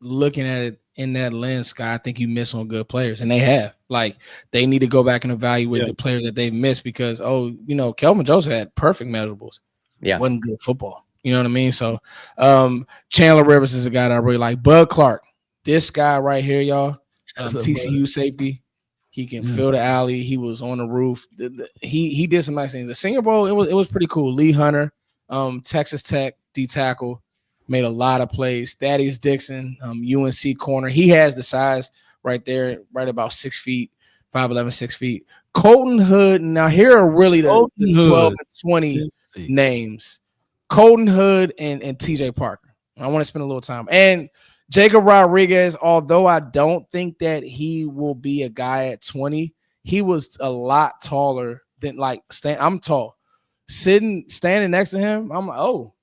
looking at it in that lens, Scott, I think you miss on good players, and they have. Like, they need to go back and evaluate the players that they've missed because, Kelvin Joseph had perfect measurables. Yeah. Wasn't good football. You know what I mean? So, Chandler Rivers is a guy that I really like. Bud Clark, this guy right here, y'all, TCU safety. He can fill the alley. He was on the roof. He did some nice things. The Senior Bowl, it was pretty cool. Lee Hunter, Texas Tech, D tackle, made a lot of plays. Thaddeus Dixon, UNC corner. He has the size right there, right about 6 feet, 5'11", 6 feet. Colton Hood. Now here are really the 12 and 20 names. Colton Hood and TJ Parker. I want to spend a little time. And Jacob Rodriguez, although I don't think that he will be a guy at 20, he was a lot taller than I'm tall. Standing next to him, I'm like, oh.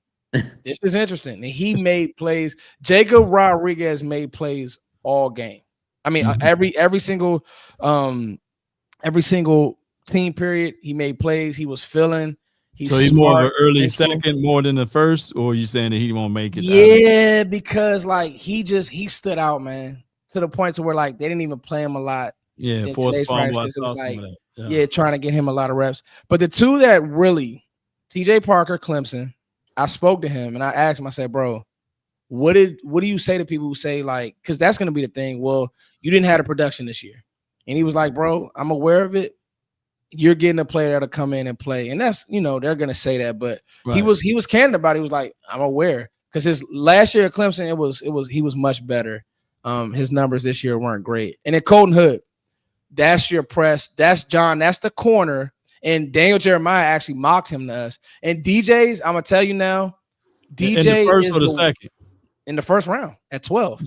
This is interesting. And he made plays. Jacob Rodriguez made plays all game. I mean, every single team period, he made plays. He was filling. He's more of an early second more than the first, or are you saying that he won't make it? Yeah, because he stood out, man, to the point to where they didn't even play him a lot. Yeah, forced fumble. Trying to get him a lot of reps. But the two that really, TJ Parker, Clemson. I spoke to him and I asked him, I said, bro, what do you say to people who say because that's going to be the thing. Well, you didn't have the production this year. And he was like, bro, I'm aware of it. You're getting a player that'll come in and play. And that's, they're going to say that, but he was candid about it. He was like, I'm aware because his last year at Clemson, he was much better. His numbers this year weren't great. And then Colton Hood, that's your press. That's John. That's the corner. And Daniel Jeremiah actually mocked him to us. And DJ's, I'm gonna tell you now, DJ in the first or the second? In the first round at 12.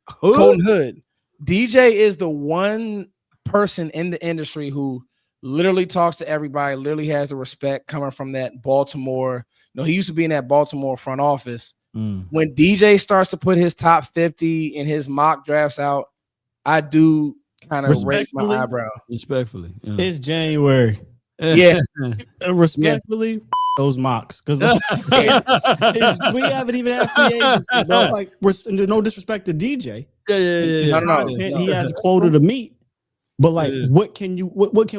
Colton Hood. DJ is the one person in the industry who literally talks to everybody, literally has the respect coming from that Baltimore. He used to be in that Baltimore front office. When DJ starts to put his top 50 and his mock drafts out, I do kind of raise my eyebrow. Respectfully. Yeah. It's January. Yeah. Respectfully, those mocks. Because we haven't even had free agency, bro. No disrespect to DJ. Yeah. He has a quota to meet. But what can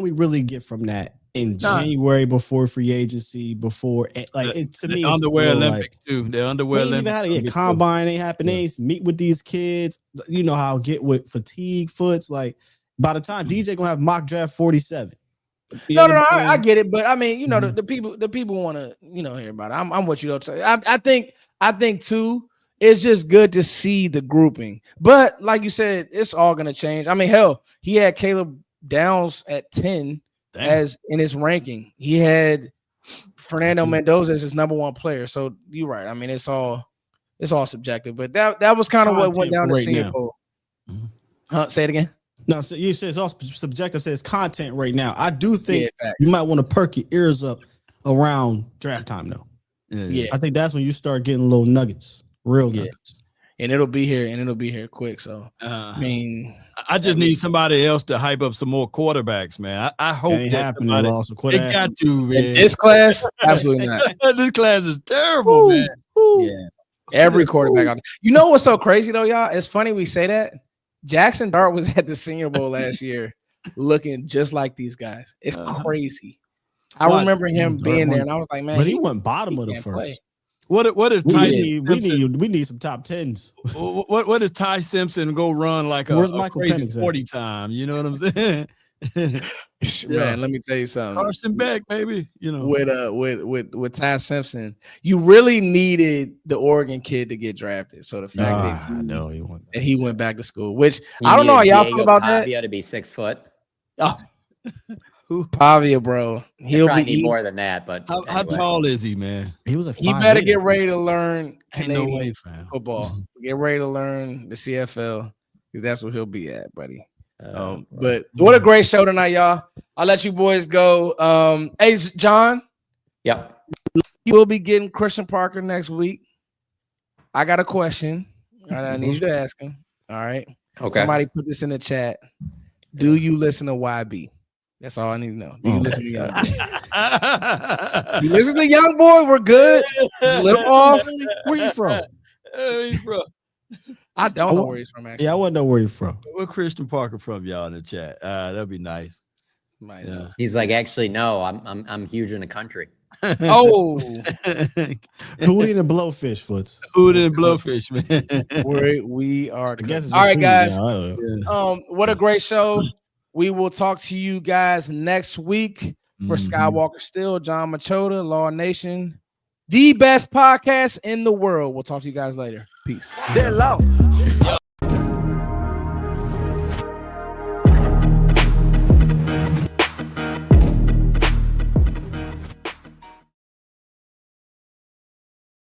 we really get from that in January before free agency, before like to me, it's underwear Olympics too. The underwear Olympics. Even had a combine ain't happening. Meet with these kids. You know how I get with fatigue foots. Like by the time DJ gonna have mock draft 47. No, I get it, but I mean, you know, the people want to, you know, hear about it. I'm what you don't say. I think too. It's just good to see the grouping, but like you said, it's all gonna change. I mean, hell, he had Caleb Downs at 10 as in his ranking. He had Fernando Mendoza as his number 1 player. So you're right. I mean, it's all subjective, but that was kind of what went down the Senior Bowl. Say it again. No, so you said it's all subjective. Says content right now. I do think you might want to perk your ears up around draft time, though. Yeah, I think that's when you start getting little nuggets, real nuggets, and it'll be here quick. So I mean, I just need somebody else to hype up some more quarterbacks, man. I hope that happening. It got to, man. In this class, absolutely not. This class is terrible, man. Yeah, every quarterback out there. You know what's so crazy though, y'all? It's funny we say that. Jackson Dart was at the Senior Bowl last year looking just like these guys. It's crazy. I remember him being there, and I was like, man. But he went bottom of the first. Play. What if we need some top 10s? What if Ty Simpson go run like a crazy 40 time? You know what I'm saying? Man, let me tell you something. Carson Beck, baby. You know, with Ty Simpson, you really needed the Oregon kid to get drafted. So the fact that he went back to school, which I don't know how y'all feel about that. Pavia to be 6 foot. Oh, Pavia, bro. He'll be more than that. But how tall is he, man? He was he better get ready to learn Canadian football. Get ready to learn the CFL because that's what he'll be at, buddy. But what a great show tonight, y'all. I'll let you boys go. Hey, John. Yep. You will be getting Christian Parker next week. I got a question. I need you to ask him. All right. Okay. Somebody put this in the chat. Do you listen to YB? That's all I need to know. Do you listen to Young Boy? You listen to Young Boy? We're good. A little off. Where you from? I don't know where he's from, actually. Yeah, I want to know where you're from. Where Christian Parker from, y'all in the chat? That'd be nice. He's like, actually, no, I'm huge in the country. Oh, Hootie and Blowfish, Foots. Hootie and Blowfish, man. We are. All right, guys. What a great show. We will talk to you guys next week for Skywalker Steele, John Machota, Law Nation, the best podcast in the world. We'll talk to you guys later. Peace.